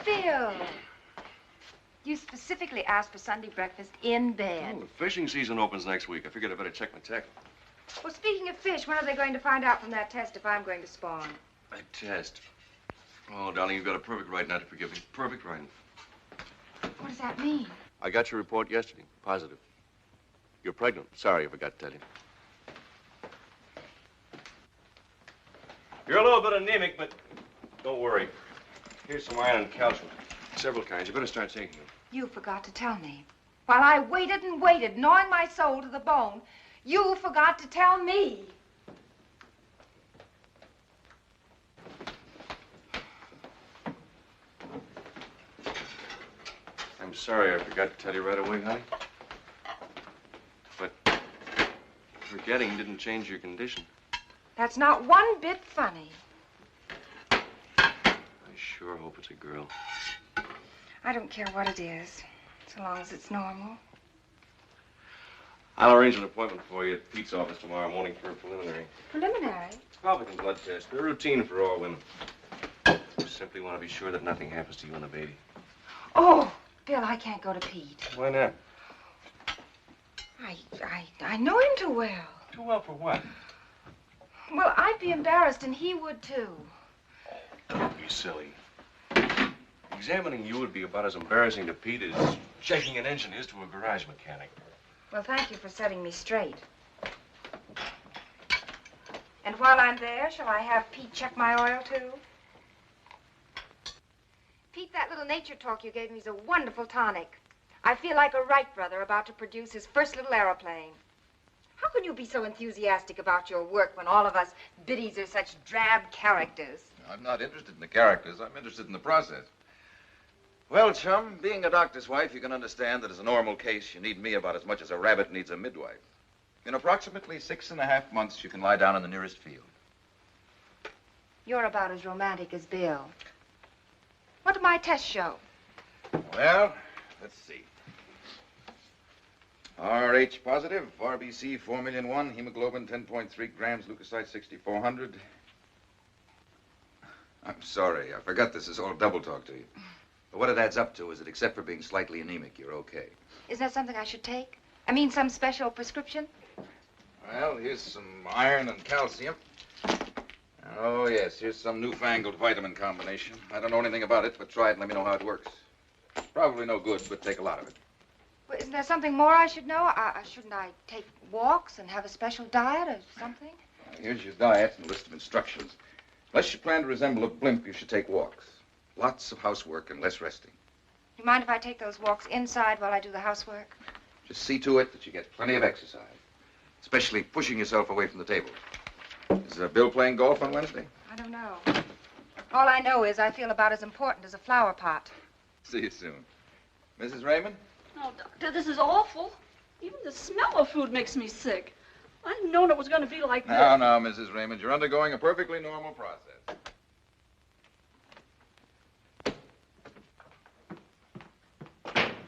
Bill, you specifically asked for Sunday breakfast in bed. Oh, the fishing season opens next week. I figured I'd better check my tackle. Well, speaking of fish, when are they going to find out from that test if I'm going to spawn? A test. Oh, darling, you've got a perfect right not to forgive me. Perfect right. What does that mean? I got your report yesterday. Positive. You're pregnant. Sorry, I forgot to tell you. You're a little bit anemic, but don't worry. Here's some iron and calcium. Several kinds. You better start taking them. You forgot to tell me. While I waited and waited, gnawing my soul to the bone, you forgot to tell me. I'm sorry I forgot to tell you right away, honey. But forgetting didn't change your condition. That's not one bit funny. I sure hope it's a girl. I don't care what it is, so long as it's normal. I'll arrange an appointment for you at Pete's office tomorrow morning for a preliminary. Preliminary? Havoc and blood test. They're routine for all women. Just simply want to be sure that nothing happens to you and the baby. Oh, Bill, I can't go to Pete. Why not? I know him too well. Too well for what? Well, I'd be embarrassed, and he would, too. Don't be silly. Examining you would be about as embarrassing to Pete as Checking an engine is to a garage mechanic. Well, thank you for setting me straight. And while I'm there, shall I have Pete check my oil, too? Pete, that little nature talk you gave me is a wonderful tonic. I feel like a Wright brother about to produce his first little aeroplane. How can you be so enthusiastic about your work when all of us biddies are such drab characters? I'm not interested in the characters. I'm interested in the process. Well, chum, being a doctor's wife, you can understand that as a normal case, you need me about as much as a rabbit needs a midwife. In approximately 6.5 months, you can lie down in the nearest field. You're about as romantic as Bill. What do my tests show? Well, let's see. RH positive, RBC 4,000,001, hemoglobin 10.3 grams, leukocytes 6,400. I'm sorry, I forgot this is all double talk to you. But what it adds up to is that except for being slightly anemic, you're okay. Isn't that something I should take? I mean, some special prescription? Well, here's some iron and calcium. Oh, yes, here's some newfangled vitamin combination. I don't know anything about it, but try it and let me know how it works. Probably no good, but take a lot of it. Well, isn't there something more I should know? Shouldn't I take walks and have a special diet or something? Here's your diet and a list of instructions. Unless you plan to resemble a blimp, you should take walks. Lots of housework and less resting. You mind if I take those walks inside while I do the housework? Just see to it that you get plenty of exercise, especially pushing yourself away from the table. Is Bill playing golf on Wednesday? I don't know. All I know is I feel about as important as a flower pot. See you soon. Mrs. Raymond? Oh, Doctor, this is awful. Even the smell of food makes me sick. I didn't know it was going to be like this. No, Mrs. Raymond. You're undergoing a perfectly normal process.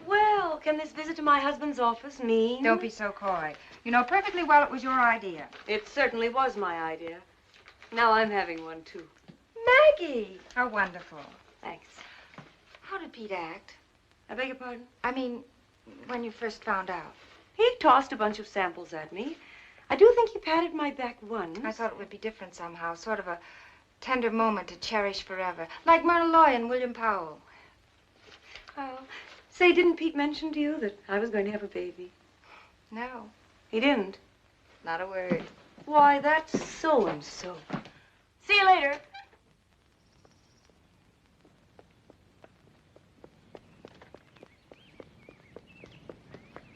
Well, can this visit to my husband's office mean? Don't be so coy. You know perfectly well it was your idea. It certainly was my idea. Now I'm having one, too. Maggie! How wonderful. Thanks. How did Pete act? I beg your pardon? I mean, when you first found out. He tossed a bunch of samples at me. I do think he patted my back once. I thought it would be different somehow, sort of a tender moment to cherish forever, like Merrill and William Powell. Oh, say, didn't Pete mention to you that I was going to have a baby? No. He didn't? Not a word. Why, that's so-and-so. See you later.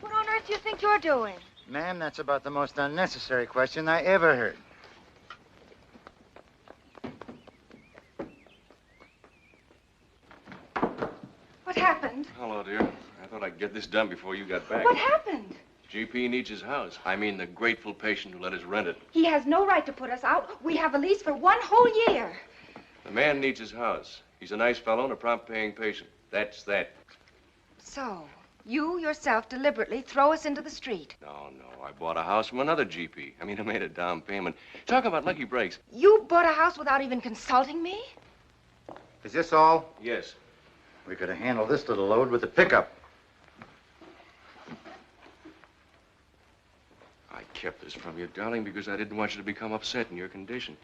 What on earth do you think you're doing? Ma'am, that's about the most unnecessary question I ever heard. What happened? Hello, dear. I thought I'd get this done before you got back. What happened? GP needs his house. I mean the grateful patient who let us rent it. He has no right to put us out. We have a lease for 1 whole year. The man needs his house. He's a nice fellow and a prompt-paying patient. That's that. So, you yourself deliberately throw us into the street. No. I bought a house from another GP. I made a down payment. Talk about lucky breaks. You bought a house without even consulting me? Is this all? Yes. We could have handled this little load with a pickup. I kept this from you, darling, because I didn't want you to become upset in your condition.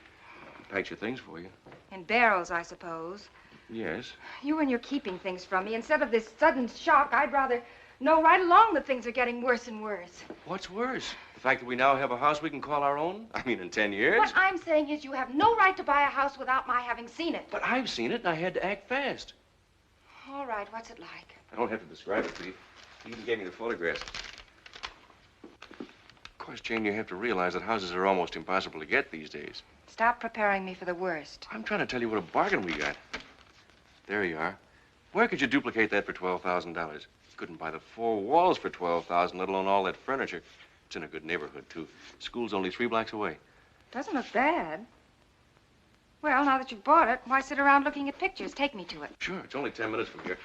I packed your things for you. In barrels, I suppose. Yes. You and your keeping things from me. Instead of this sudden shock, I'd rather know right along that things are getting worse and worse. What's worse? The fact that we now have a house we can call our own? In 10 years? What I'm saying is you have no right to buy a house without my having seen it. But I've seen it, and I had to act fast. All right, what's it like? I don't have to describe it, Pete. He even gave me the photographs. Of course, Jane, you have to realize that houses are almost impossible to get these days. Stop preparing me for the worst. I'm trying to tell you what a bargain we got. There you are. Where could you duplicate that for $12,000? You couldn't buy the 4 walls for $12,000, let alone all that furniture. It's in a good neighborhood, too. School's only 3 blocks away. Doesn't look bad. Well, now that you've bought it, why sit around looking at pictures? Take me to it. Sure, it's only 10 minutes from here.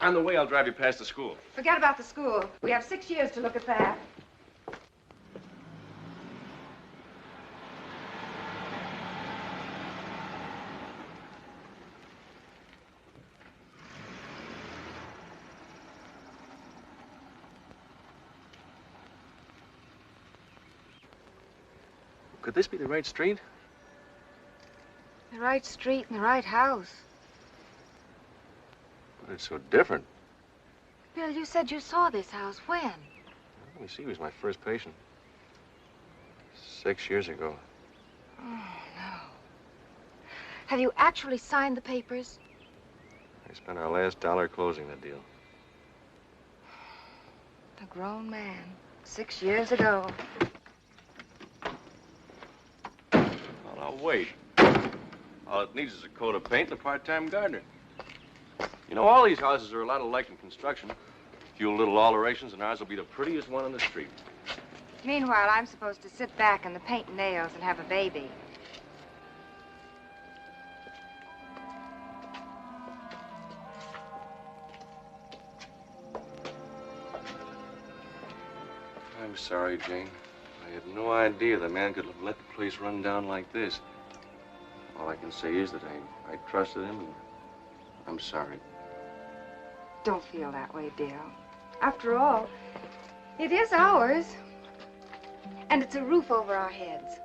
On the way, I'll drive you past the school. Forget about the school. We have 6 years to look at that. Could this be the right street? The right street and the right house. But it's so different. Bill, you said you saw this house. When? Let me see. He was my first patient. 6 years ago. Oh, no. Have you actually signed the papers? I spent our last dollar closing the deal. A grown man. 6 years ago. Well, now, wait. All it needs is a coat of paint and a part-time gardener. You know, all these houses are a lot alike in construction. A few little alterations, and ours will be the prettiest one on the street. Meanwhile, I'm supposed to sit back in the paint and nails and have a baby. I'm sorry, Jane. I had no idea the man could have let the place run down like this. All I can say is that I trusted him, and I'm sorry. Don't feel that way, Bill. After all, it is ours. And it's a roof over our heads.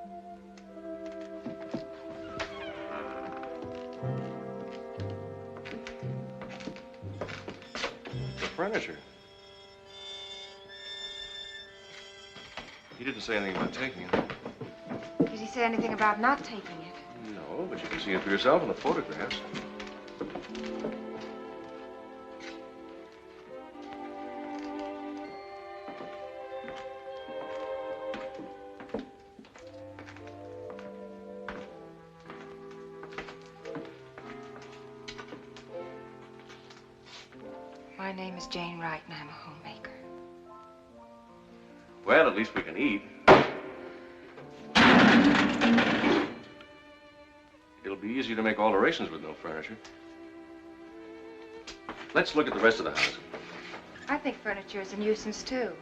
The furniture. He didn't say anything about taking it. Did he say anything about not taking it? No, but you can see it for yourself in the photographs. My name is Jane Wright, and I'm a homemaker. Well, at least we can eat. It'll be easier to make alterations with no furniture. Let's look at the rest of the house. I think furniture is a nuisance, too.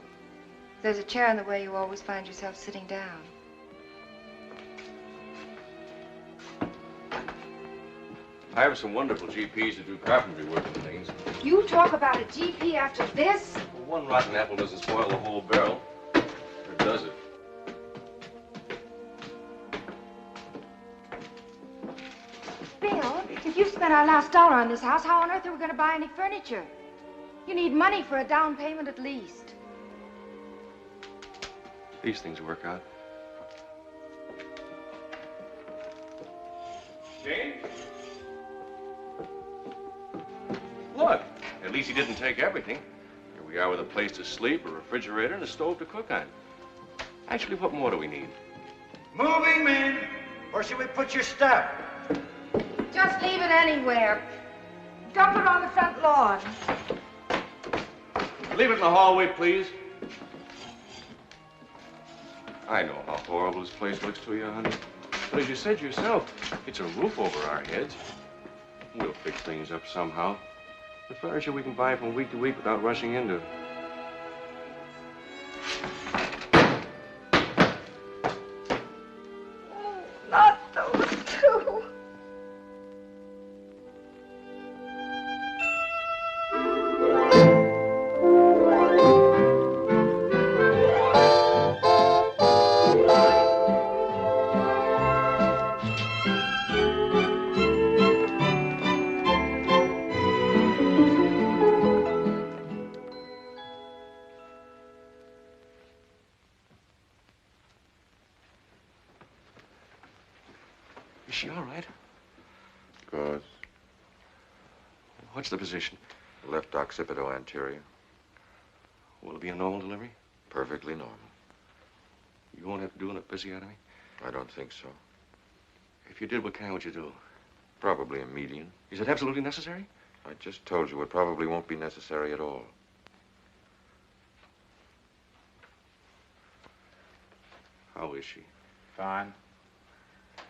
There's a chair in the way, you always find yourself sitting down. I have some wonderful GPs who do carpentry work and things. You talk about a GP after this? Well, one rotten apple doesn't spoil the whole barrel. Or does it? Bill, if you spent our last dollar on this house, how on earth are we going to buy any furniture? You need money for a down payment at least. These things work out. Jane? Look, at least he didn't take everything. Here we are with a place to sleep, a refrigerator, and a stove to cook on. Actually, what more do we need? Moving, men. Where should we put your stuff? Just leave it anywhere. Dump it on the front lawn. Leave it in the hallway, please. I know how horrible this place looks to you, honey. But as you said yourself, it's a roof over our heads. We'll fix things up somehow. The furniture we can buy from week to week without rushing into it. Not those two. Is she all right? Good. What's the position? Left occipital anterior. Will it be a normal delivery? Perfectly normal. You won't have to do an episiotomy? I don't think so. If you did, what kind would you do? Probably a median. Is it absolutely necessary? I just told you it probably won't be necessary at all. How is she? Fine.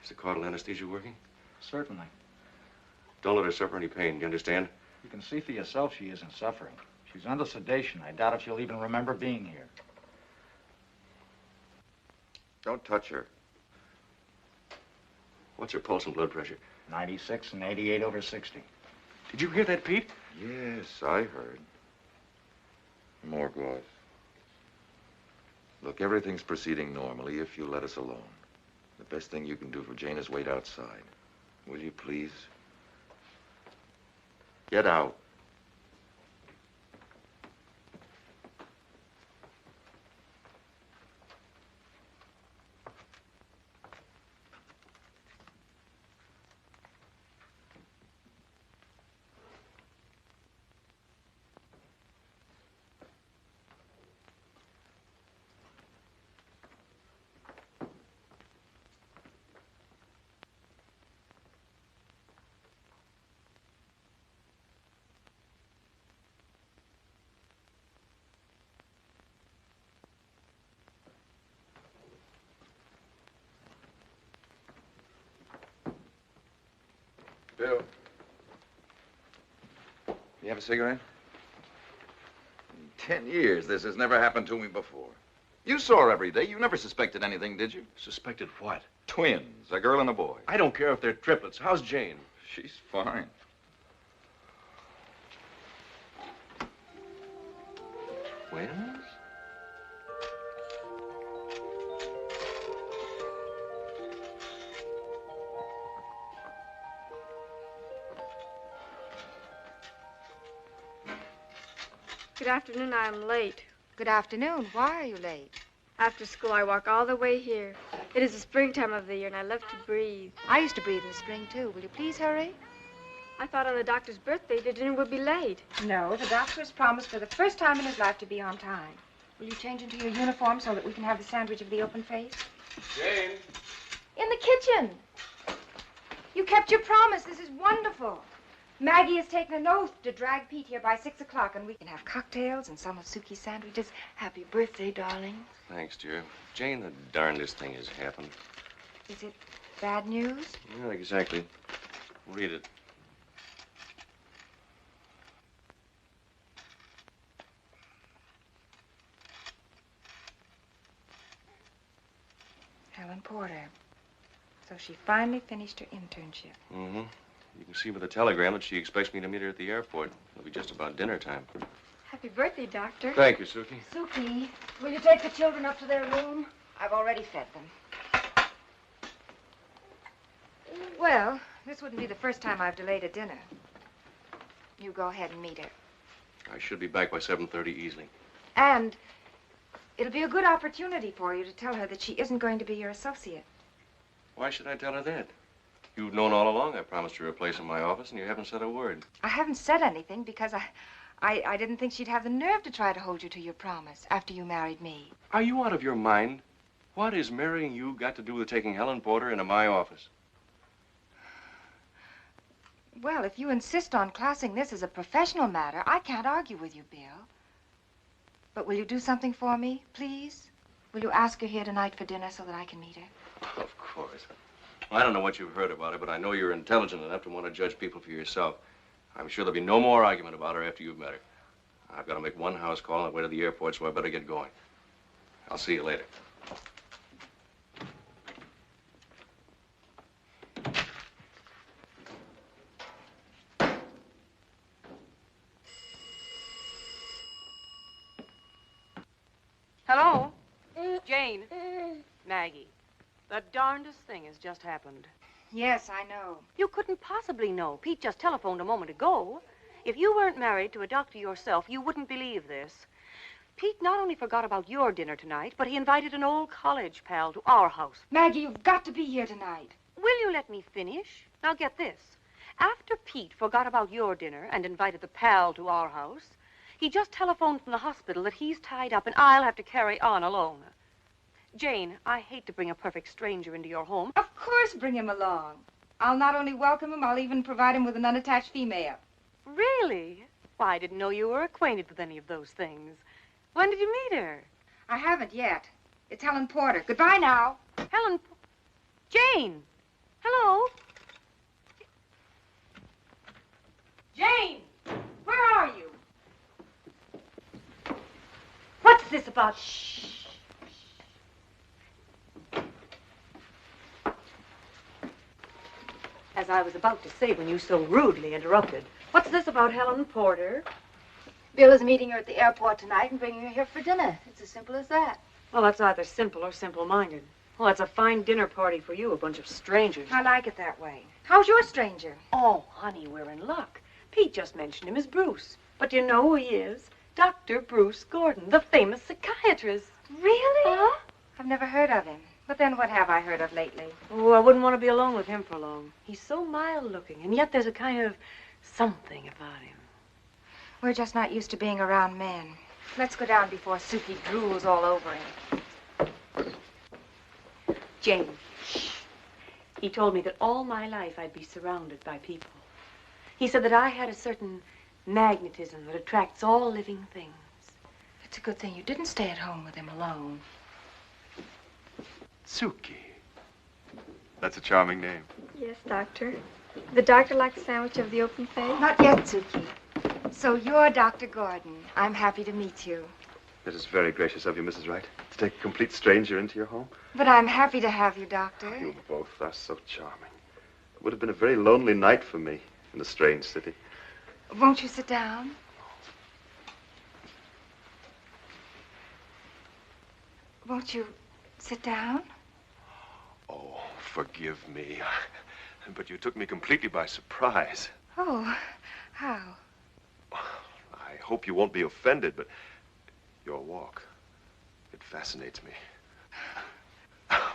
Is the caudal anesthesia working? Certainly. Don't let her suffer any pain, you understand? You can see for yourself she isn't suffering. She's under sedation. I doubt if she'll even remember being here. Don't touch her. What's her pulse and blood pressure? 96 and 88/60. Did you hear that, Pete? Yes, I heard. More gauze. Look, everything's proceeding normally if you let us alone. The best thing you can do for Jane is wait outside. Will you, please? Get out. Bill. You have a cigarette? In 10 years, this has never happened to me before. You saw her every day. You never suspected anything, did you? Suspected what? Twins, a girl and a boy. I don't care if they're triplets. How's Jane? She's fine. Twins? Good afternoon. I'm late. Good afternoon. Why are you late? After school, I walk all the way here. It is the springtime of the year, and I love to breathe. I used to breathe in the spring, too. Will you please hurry? I thought on the doctor's birthday the dinner would be late. No, the doctor has promised for the first time in his life to be on time. Will you change into your uniform so that we can have the sandwich of the open face? Jane? In the kitchen. You kept your promise. This is wonderful. Maggie has taken an oath to drag Pete here by 6 o'clock, and we can have cocktails and some of Suki's sandwiches. Happy birthday, darling. Thanks, dear. Jane, the darndest thing has happened. Is it bad news? Not exactly. Read it. Helen Porter. So she finally finished her internship. Mm-hmm. You can see by the telegram that she expects me to meet her at the airport. It'll be just about dinner time. Happy birthday, Doctor. Thank you, Suki. Suki, will you take the children up to their room? I've already fed them. Well, this wouldn't be the first time I've delayed a dinner. You go ahead and meet her. I should be back by 7:30 easily. And it'll be a good opportunity for you to tell her that she isn't going to be your associate. Why should I tell her that? You've known all along I promised her a place in my office, and you haven't said a word. I haven't said anything because I didn't think she'd have the nerve to try to hold you to your promise after you married me. Are you out of your mind? What has marrying you got to do with taking Helen Porter into my office? Well, if you insist on classing this as a professional matter, I can't argue with you, Bill. But will you do something for me, please? Will you ask her here tonight for dinner so that I can meet her? Of course. I don't know what you've heard about her, but I know you're intelligent enough to want to judge people for yourself. I'm sure there'll be no more argument about her after you've met her. I've got to make one house call on the way to the airport, so I better get going. I'll see you later. Hello? Jane. Maggie. The darndest thing has just happened. Yes, I know. You couldn't possibly know. Pete just telephoned a moment ago. If you weren't married to a doctor yourself, you wouldn't believe this. Pete not only forgot about your dinner tonight, but he invited an old college pal to our house. Maggie, you've got to be here tonight. Will you let me finish? Now get this. After Pete forgot about your dinner and invited the pal to our house, he just telephoned from the hospital that he's tied up and I'll have to carry on alone. Jane, I hate to bring a perfect stranger into your home. Of course, bring him along. I'll not only welcome him, I'll even provide him with an unattached female. Really? Why, I didn't know you were acquainted with any of those things. When did you meet her? I haven't yet. It's Helen Porter. Goodbye now. Jane! Hello? Jane! Where are you? What's this about? Shh. As I was about to say when you so rudely interrupted, what's this about Helen Porter? Bill is meeting her at the airport tonight and bringing her here for dinner. It's as simple as that. Well, that's either simple or simple-minded. Well, that's a fine dinner party for you, a bunch of strangers. I like it that way. How's your stranger? Oh, honey, we're in luck. Pete just mentioned him as Bruce. But you know who he is? Dr. Bruce Gordon, the famous psychiatrist. Really? Huh? I've never heard of him. But then what have I heard of lately? Oh, I wouldn't want to be alone with him for long. He's so mild-looking, and yet there's a kind of something about him. We're just not used to being around men. Let's go down before Suki drools all over him. Jane, shh. He told me that all my life I'd be surrounded by people. He said that I had a certain magnetism that attracts all living things. It's a good thing you didn't stay at home with him alone. Suki. That's a charming name. Yes, Doctor. The doctor like a sandwich of the open face? Not yet, Suki. So you're Dr. Gordon. I'm happy to meet you. It is very gracious of you, Mrs. Wright, to take a complete stranger into your home. But I'm happy to have you, Doctor. You both are so charming. It would have been a very lonely night for me in a strange city. Won't you sit down? Won't you sit down? Oh, forgive me. But you took me completely by surprise. Oh, how? I hope you won't be offended, but your walk, it fascinates me.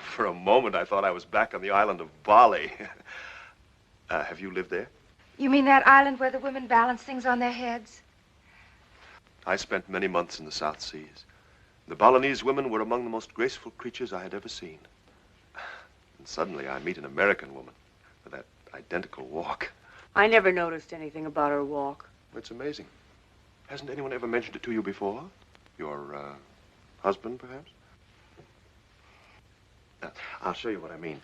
For a moment, I thought I was back on the island of Bali. Have you lived there? You mean that island where the women balance things on their heads? I spent many months in the South Seas. The Balinese women were among the most graceful creatures I had ever seen. And suddenly I meet an American woman with that identical walk. I never noticed anything about her walk. It's amazing. Hasn't anyone ever mentioned it to you before? Your husband, perhaps? I'll show you what I mean.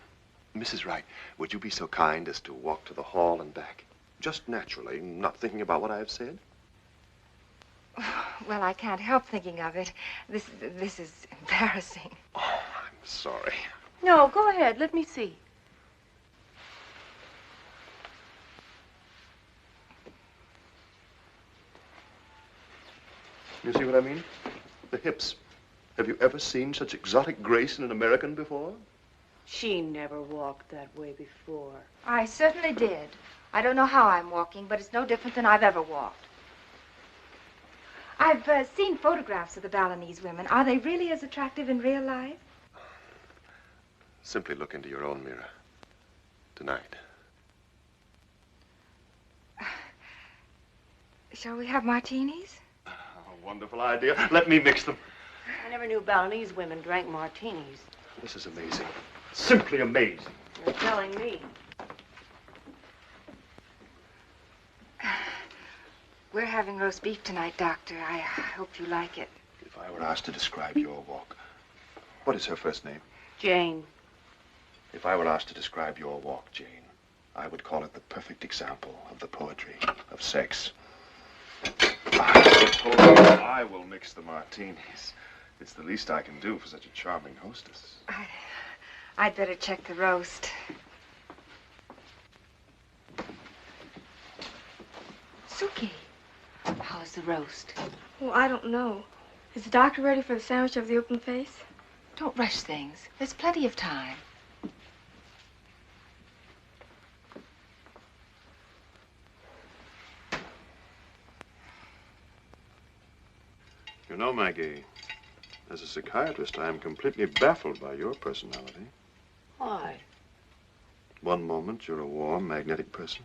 Mrs. Wright, would you be so kind as to walk to the hall and back? Just naturally, not thinking about what I have said? Well, I can't help thinking of it. This is embarrassing. Oh, I'm sorry. No, go ahead. Let me see. You see what I mean? The hips. Have you ever seen such exotic grace in an American before? She never walked that way before. I certainly did. I don't know how I'm walking, but it's no different than I've ever walked. I've seen photographs of the Balinese women. Are they really as attractive in real life? Simply look into your own mirror. Tonight. Shall we have martinis? A wonderful idea. Let me mix them. I never knew Balinese women drank martinis. This is amazing. Simply amazing. You're telling me. We're having roast beef tonight, Doctor. I hope you like it. If I were asked to describe your walk, what is her first name? Jane. If I were asked to describe your walk, Jane, I would call it the perfect example of the poetry of sex. I suppose I will mix the martinis. It's the least I can do for such a charming hostess. I'd better check the roast. Suki, how's the roast? Well, I don't know. Is the doctor ready for the sandwich of the open face? Don't rush things. There's plenty of time. You know, Maggie, as a psychiatrist, I am completely baffled by your personality. Why? One moment, you're a warm, magnetic person.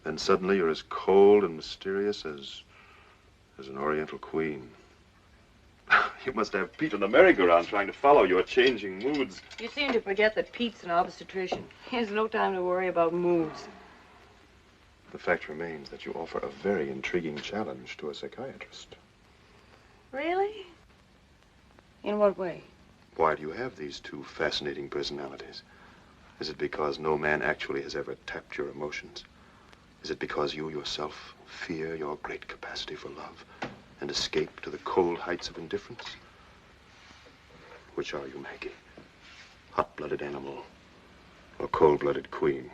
Then suddenly you're as cold and mysterious as an Oriental queen. You must have Pete on the merry-go-round trying to follow your changing moods. You seem to forget that Pete's an obstetrician. He has no time to worry about moods. The fact remains that you offer a very intriguing challenge to a psychiatrist. Really? In what way? Why do you have these two fascinating personalities? Is it because no man actually has ever tapped your emotions? Is it because you yourself fear your great capacity for love and escape to the cold heights of indifference? Which are you, Maggie? Hot-blooded animal or cold-blooded queen?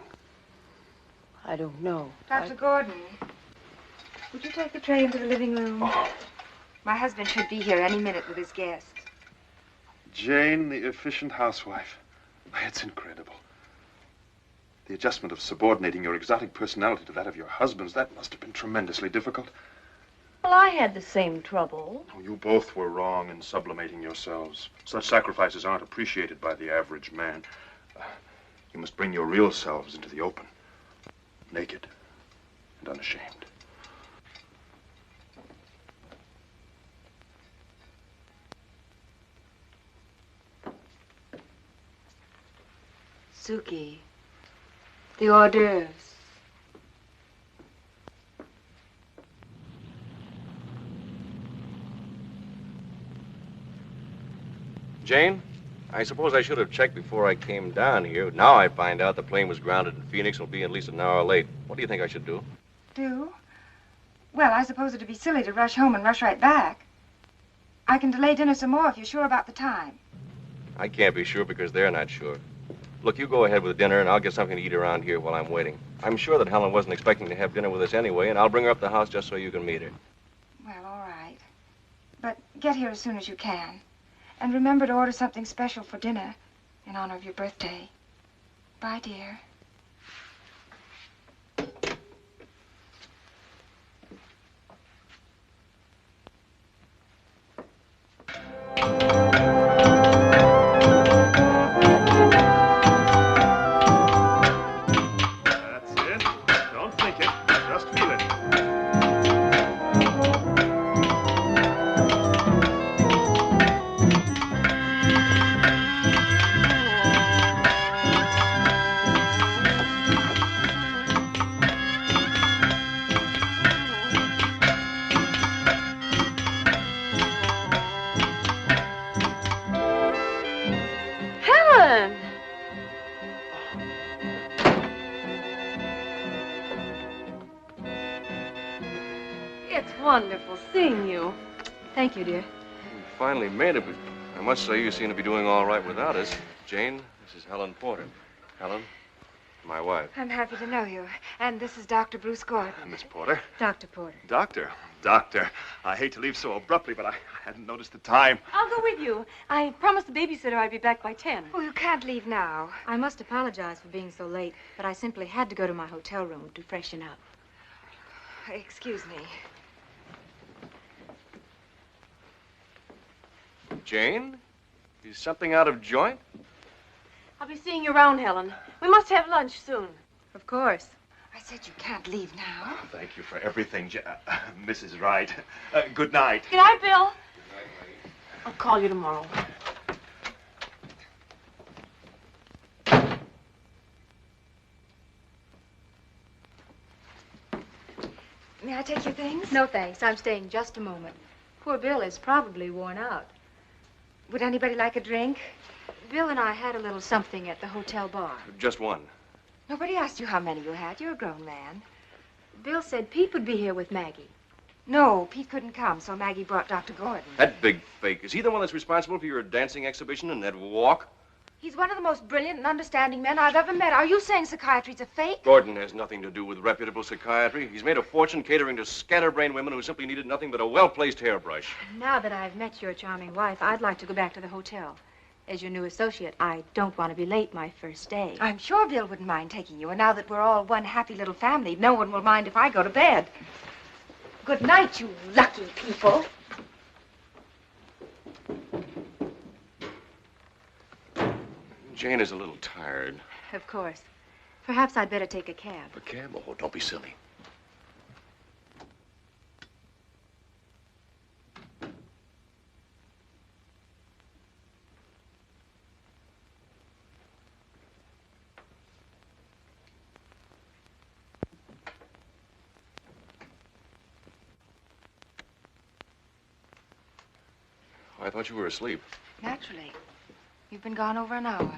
I don't know. Dr. Gordon, would you take the tray into the living room? Oh. My husband should be here any minute with his guests. Jane, the efficient housewife. It's incredible. The adjustment of subordinating your exotic personality to that of your husband's, that must have been tremendously difficult. Well, I had the same trouble. Oh, you both were wrong in sublimating yourselves. Such sacrifices aren't appreciated by the average man. You must bring your real selves into the open, naked and unashamed. Suki, the hors d'oeuvres. Jane, I suppose I should have checked before I came down here. Now I find out the plane was grounded in Phoenix and will be at least an hour late. What do you think I should do? Do? Well, I suppose it'd be silly to rush home and rush right back. I can delay dinner some more if you're sure about the time. I can't be sure because they're not sure. Look, you go ahead with dinner, and I'll get something to eat around here while I'm waiting. I'm sure that Helen wasn't expecting to have dinner with us anyway, and I'll bring her up to the house just so you can meet her. Well, all right. But get here as soon as you can. And remember to order something special for dinner in honor of your birthday. Bye, dear. That's it. Don't think it. Just feel it. Helen! It's wonderful seeing you. Thank you, dear. We finally made it, but I must say you seem to be doing all right without us. Jane, this is Helen Porter. Helen, my wife. I'm happy to know you. And this is Dr. Bruce Gordon. Miss Porter. Dr. Porter. Doctor, I hate to leave so abruptly, but I hadn't noticed the time. I'll go with you. I promised the babysitter I'd be back by 10. Oh, you can't leave now. I must apologize for being so late, but I simply had to go to my hotel room to freshen up. Excuse me. Jane? Is something out of joint? I'll be seeing you around, Helen. We must have lunch soon. Of course. I said you can't leave now. Thank you for everything, Mrs. Wright. Good night. Good night, Bill. I'll call you tomorrow. May I take your things? No, thanks. I'm staying just a moment. Poor Bill is probably worn out. Would anybody like a drink? Bill and I had a little something at the hotel bar. Just one. Nobody asked you how many you had. You're a grown man. Bill said Pete would be here with Maggie. No, Pete couldn't come, so Maggie brought Dr. Gordon. That big fake. Is he the one that's responsible for your dancing exhibition and that walk? He's one of the most brilliant and understanding men I've ever met. Are you saying psychiatry's a fake? Gordon has nothing to do with reputable psychiatry. He's made a fortune catering to scatterbrained women who simply needed nothing but a well-placed hairbrush. Now that I've met your charming wife, I'd like to go back to the hotel. As your new associate, I don't want to be late my first day. I'm sure Bill wouldn't mind taking you, and now that we're all one happy little family, no one will mind if I go to bed. Good night, you lucky people. Jane is a little tired. Of course. Perhaps I'd better take a cab. A cab? Oh, don't be silly. I thought you were asleep. Naturally. You've been gone over an hour.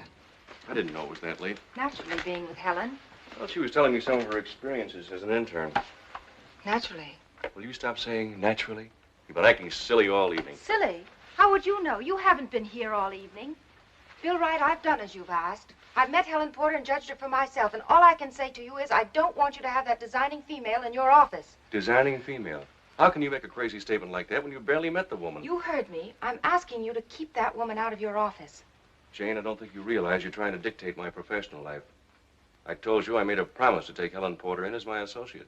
I didn't know it was that late. Naturally, being with Helen. Well, she was telling me some of her experiences as an intern. Naturally. Will you stop saying naturally? You've been acting silly all evening. Silly? How would you know? You haven't been here all evening. Bill Wright, I've done as you've asked. I've met Helen Porter and judged her for myself, and all I can say to you is I don't want you to have that designing female in your office. Designing female? How can you make a crazy statement like that when you barely met the woman? You heard me. I'm asking you to keep that woman out of your office. Jane, I don't think you realize you're trying to dictate my professional life. I told you I made a promise to take Helen Porter in as my associate.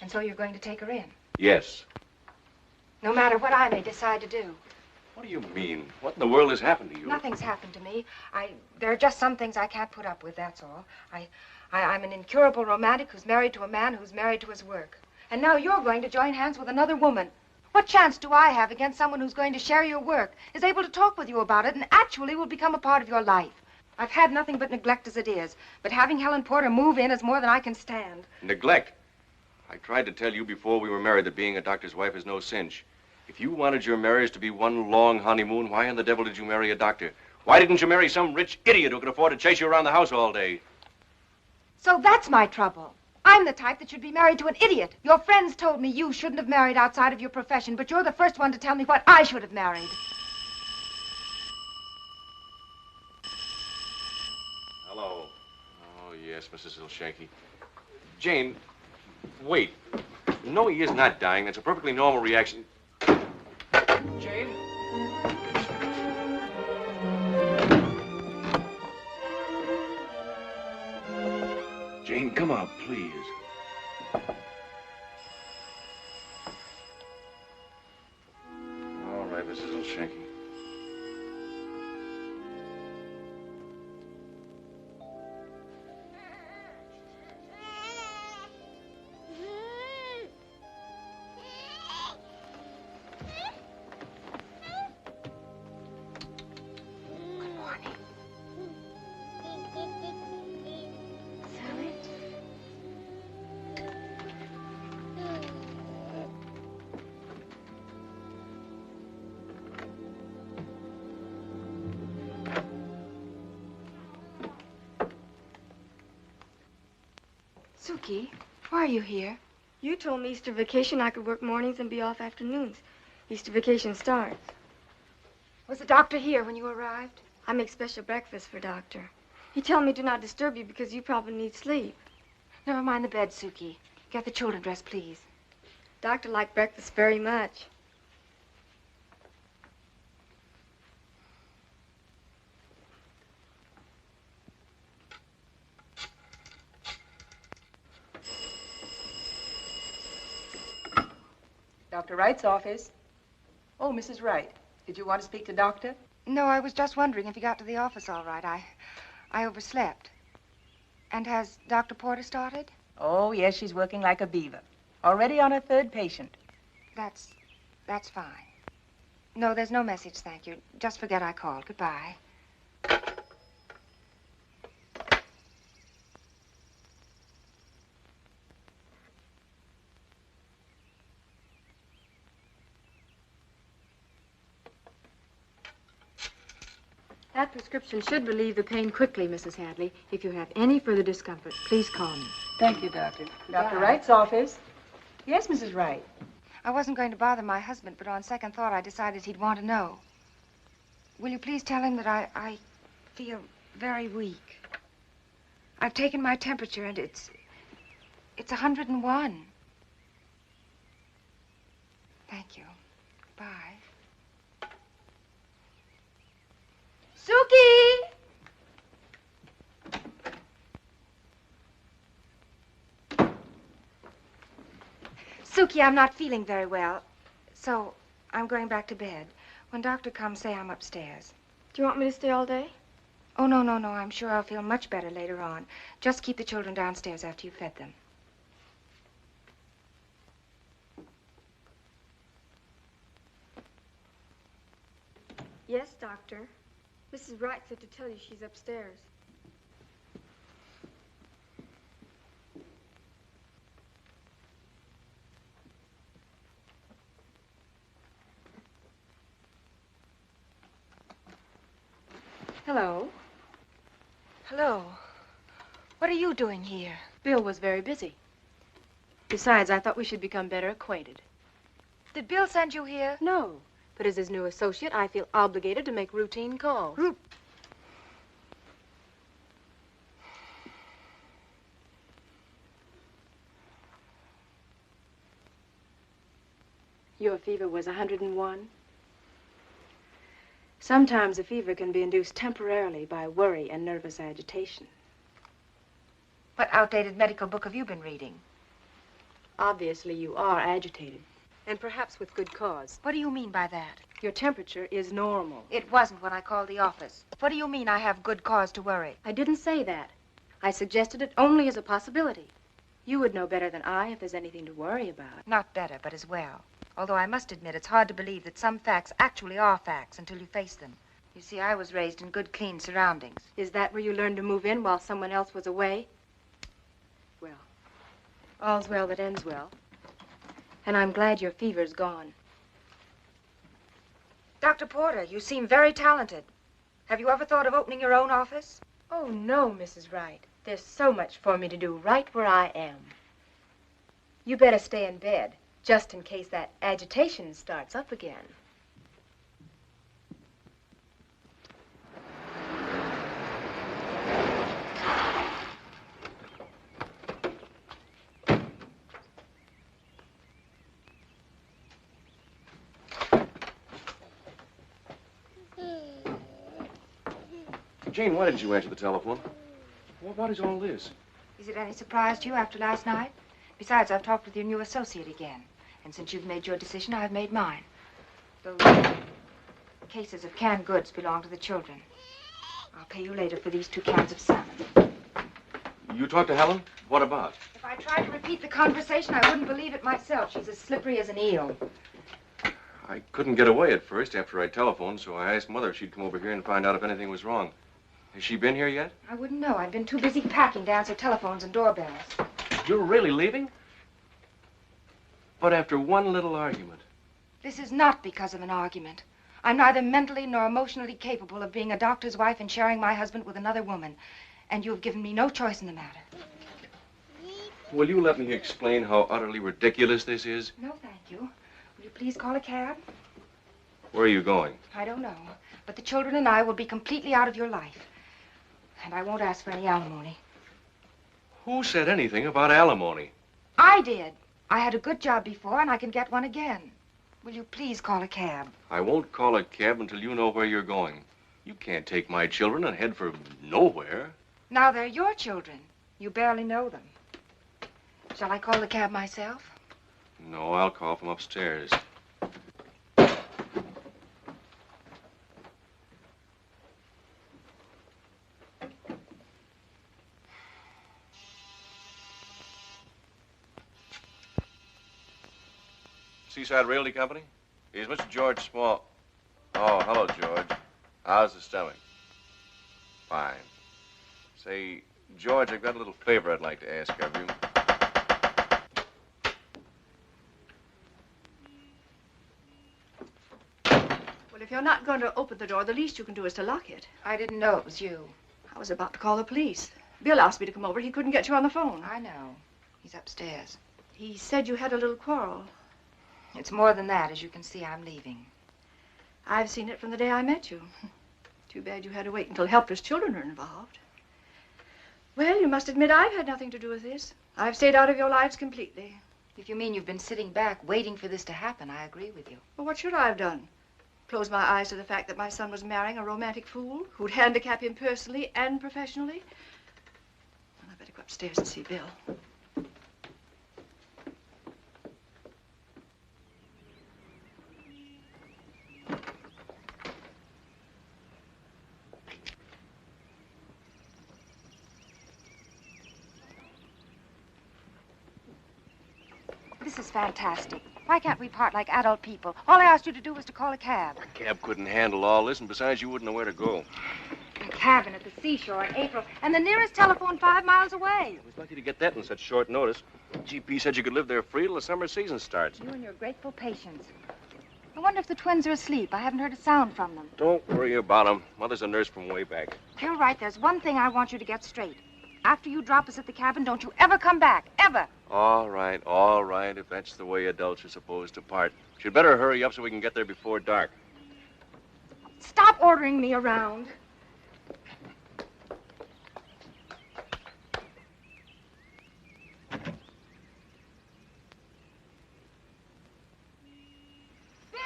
And so you're going to take her in? Yes. No matter what I may decide to do. What do you mean? What in the world has happened to you? Nothing's happened to me. There are just some things I can't put up with, that's all. I'm an incurable romantic who's married to a man who's married to his work. And now you're going to join hands with another woman. What chance do I have against someone who's going to share your work, is able to talk with you about it, and actually will become a part of your life? I've had nothing but neglect as it is, but having Helen Porter move in is more than I can stand. Neglect? I tried to tell you before we were married that being a doctor's wife is no cinch. If you wanted your marriage to be one long honeymoon, why in the devil did you marry a doctor? Why didn't you marry some rich idiot who could afford to chase you around the house all day? So that's my trouble. I'm the type that should be married to an idiot. Your friends told me you shouldn't have married outside of your profession, but you're the first one to tell me what I should have married. Hello. Oh, yes, Mrs. Ilshanky. Jane, wait. No, he is not dying. That's a perfectly normal reaction. Jane? Jane, come out, please. All right, Mrs. Ilshanky. Suki, why are you here? You told me Easter vacation I could work mornings and be off afternoons. Easter vacation starts. Was the doctor here when you arrived? I make special breakfast for Doctor. He told me to not disturb you because you probably need sleep. Never mind the bed, Suki. Get the children dressed, please. Doctor liked breakfast very much. Dr. Wright's office. Oh, Mrs. Wright. Did you want to speak to Doctor? No, I was just wondering if he got to the office all right. I overslept. And has Dr. Porter started? Oh, yes, she's working like a beaver. Already on her third patient. That's fine. No, there's no message, thank you. Just forget I called. Goodbye. That prescription should relieve the pain quickly, Mrs. Hadley. If you have any further discomfort, please call me. Thank you, Doctor. Dr. Wright's office. Yes, Mrs. Wright. I wasn't going to bother my husband, but on second thought, I decided he'd want to know. Will you please tell him that I feel very weak? I've taken my temperature, and it's 101. Thank you. Bye. Suki! Suki, I'm not feeling very well, so I'm going back to bed. When Doctor comes, say I'm upstairs. Do you want me to stay all day? Oh, no. I'm sure I'll feel much better later on. Just keep the children downstairs after you've fed them. Yes, Doctor. Mrs. Wright said to tell you she's upstairs. Hello. Hello. What are you doing here? Bill was very busy. Besides, I thought we should become better acquainted. Did Bill send you here? No. But as his new associate, I feel obligated to make routine calls. Your fever was 101. Sometimes a fever can be induced temporarily by worry and nervous agitation. What outdated medical book have you been reading? Obviously, you are agitated. And perhaps with good cause. What do you mean by that? Your temperature is normal. It wasn't when I called the office. What do you mean I have good cause to worry? I didn't say that. I suggested it only as a possibility. You would know better than I if there's anything to worry about. Not better, but as well. Although I must admit it's hard to believe that some facts actually are facts until you face them. You see, I was raised in good, clean surroundings. Is that where you learned to move in while someone else was away? Well, all's well that ends well. And I'm glad your fever's gone. Dr. Porter, you seem very talented. Have you ever thought of opening your own office? Oh, no, Mrs. Wright. There's so much for me to do right where I am. You better stay in bed, just in case that agitation starts up again. Jane, why didn't you answer the telephone? What is all this? Is it any surprise to you after last night? Besides, I've talked with your new associate again. And since you've made your decision, I've made mine. Those cases of canned goods belong to the children. I'll pay you later for these 2 cans of salmon. You talked to Helen? What about? If I tried to repeat the conversation, I wouldn't believe it myself. She's as slippery as an eel. I couldn't get away at first after I telephoned, so I asked Mother if she'd come over here and find out if anything was wrong. Has she been here yet? I wouldn't know. I've been too busy packing to answer telephones and doorbells. You're really leaving? But after one little argument. This is not because of an argument. I'm neither mentally nor emotionally capable of being a doctor's wife and sharing my husband with another woman. And you have given me no choice in the matter. Will you let me explain how utterly ridiculous this is? No, thank you. Will you please call a cab? Where are you going? I don't know. But the children and I will be completely out of your life. And I won't ask for any alimony. Who said anything about alimony? I did. I had a good job before, and I can get one again. Will you please call a cab? I won't call a cab until you know where you're going. You can't take my children and head for nowhere. Now they're your children. You barely know them. Shall I call the cab myself? No, I'll call from upstairs. Seaside Realty Company? Is Mr. George Small? Oh, hello, George. How's the stomach? Fine. Say, George, I've got a little favor I'd like to ask of you. Well, if you're not going to open the door, the least you can do is to lock it. I didn't know it was you. I was about to call the police. Bill asked me to come over. He couldn't get you on the phone. I know. He's upstairs. He said you had a little quarrel. It's more than that. As you can see, I'm leaving. I've seen it from the day I met you. Too bad you had to wait until helpless children are involved. Well, you must admit I've had nothing to do with this. I've stayed out of your lives completely. If you mean you've been sitting back waiting for this to happen, I agree with you. Well, what should I have done? Close my eyes to the fact that my son was marrying a romantic fool who'd handicap him personally and professionally? Well, I better go upstairs and see Bill. This is fantastic. Why can't we part like adult people? All I asked you to do was to call a cab. A cab couldn't handle all this, and besides, you wouldn't know where to go. A cabin at the seashore in April, and the nearest telephone 5 miles away. I was lucky to get that in such short notice. GP said you could live there free till the summer season starts. You and your grateful patience. I wonder if the twins are asleep. I haven't heard a sound from them. Don't worry about them. Mother's a nurse from way back. Bill Wright, there's one thing I want you to get straight. After you drop us at the cabin, don't you ever come back. Ever. All right, if that's the way adults are supposed to part. You'd better hurry up so we can get there before dark. Stop ordering me around. Bill!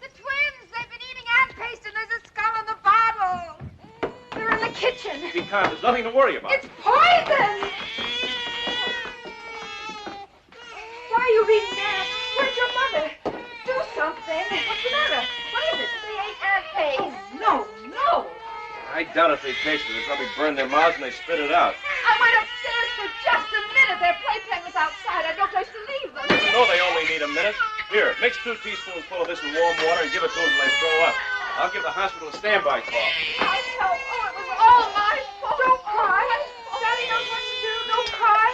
The twins! They've been eating ant paste and there's a skull in the bottle. They're in the kitchen. Be calm. There's nothing to worry about. It's poison! Why are you reading that? Where's your mother? Do something. What's the matter? What is it? They ate ant paste. Oh, no. I doubt if they tasted it. They probably burned their mouths and they spit it out. I went upstairs for just a minute. Their playpen was outside. I had no place to leave them. You know they only need a minute. Here, mix 2 teaspoons full of this in warm water and give it to them when they throw up. I'll give the hospital a standby call. I know. Oh, it was all my fault. Don't cry. Daddy knows what to do. Don't cry.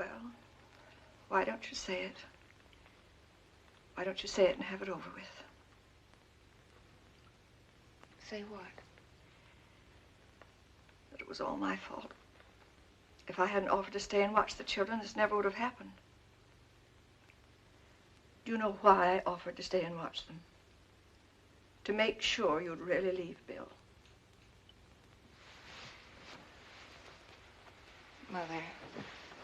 Well, why don't you say it? Why don't you say it and have it over with? Say what? That it was all my fault. If I hadn't offered to stay and watch the children, this never would have happened. Do you know why I offered to stay and watch them? To make sure you'd really leave Bill. Mother,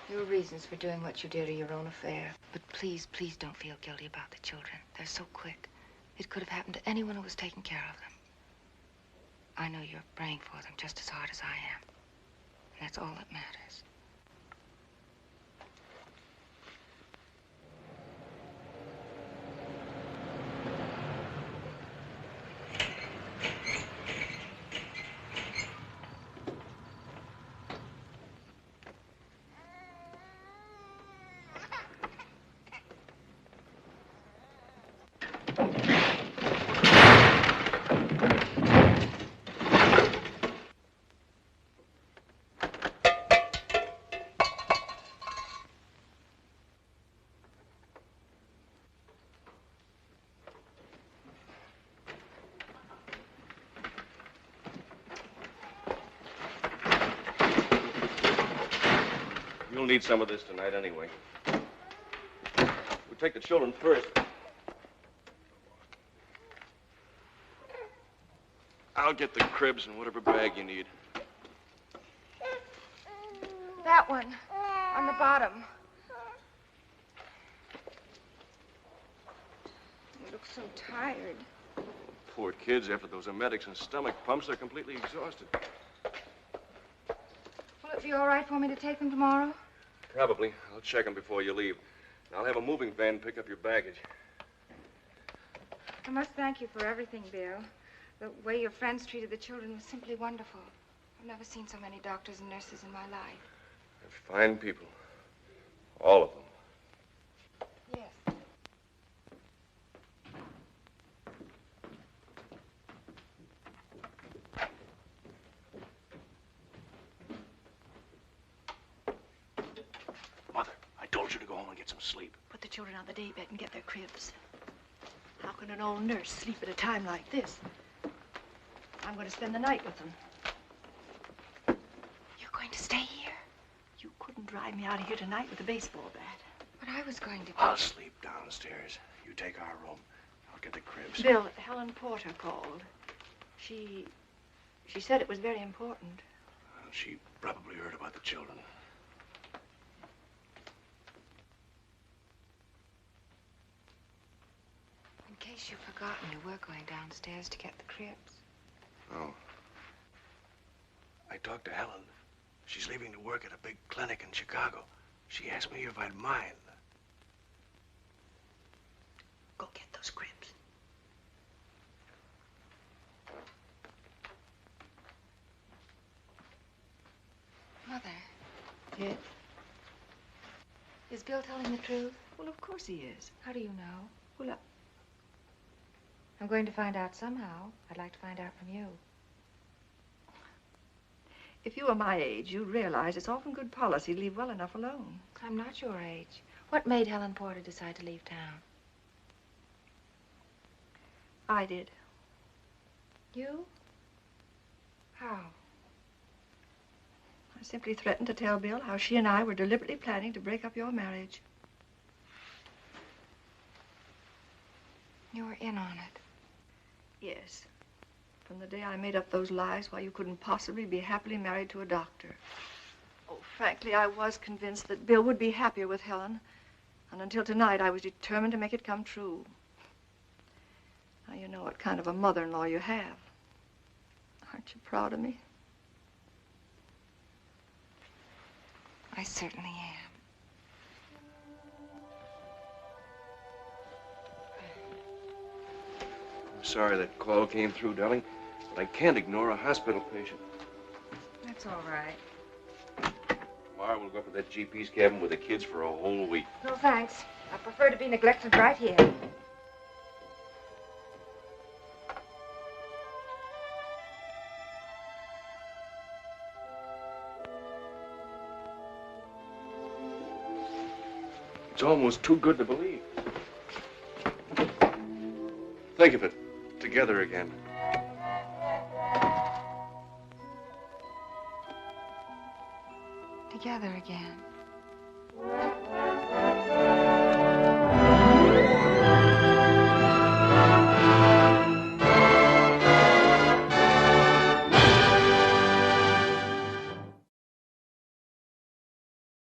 there were reasons for doing what you did or your own affair. But please, please don't feel guilty about the children. They're so quick. It could have happened to anyone who was taking care of them. I know you're praying for them just as hard as I am. And that's all that matters. You'll need some of this tonight anyway. We'll take the children first. I'll get the cribs and whatever bag you need. That one, on the bottom. You look so tired. Poor kids, after those emetics and stomach pumps, they're completely exhausted. Will it be all right for me to take them tomorrow? Probably. I'll check them before you leave. I'll have a moving van pick up your baggage. I must thank you for everything, Bill. The way your friends treated the children was simply wonderful. I've never seen so many doctors and nurses in my life. They're fine people. All of them. Yes. Mother, I told you to go home and get some sleep. Put the children on the daybed and get their cribs. How can an old nurse sleep at a time like this? I'm going to spend the night with them. You're going to stay here? You couldn't drive me out of here tonight with a baseball bat. But I was going to... I'll sleep downstairs. You take our room. I'll get the cribs. Bill, Helen Porter called. She said it was very important. She probably heard about the children. In case you've forgotten, you were going downstairs to get the cribs. Oh. I talked to Helen. She's leaving to work at a big clinic in Chicago. She asked me if I'd mind. Go get those cribs. Mother, Yes? is Bill telling the truth? Well, of course he is. How do you know? Well, I'm going to find out somehow. I'd like to find out from you. if you were my age, you'd realize it's often good policy to leave well enough alone. I'm not your age. What made Helen Porter decide to leave town? I did. You? How? I simply threatened to tell Bill how she and I were deliberately planning to break up your marriage. You were in on it. Yes. From the day I made up those lies, why you couldn't possibly be happily married to a doctor. Oh, frankly, I was convinced that Bill would be happier with Helen. And until tonight, I was determined to make it come true. Now you know what kind of a mother-in-law you have. Aren't you proud of me? I certainly am. I'm sorry that call came through, darling, but I can't ignore a hospital patient. That's all right. Tomorrow we'll go up to that GP's cabin with the kids for a whole week. No, thanks. I prefer to be neglected right here. It's almost too good to believe. Think of it. Together again. Together again.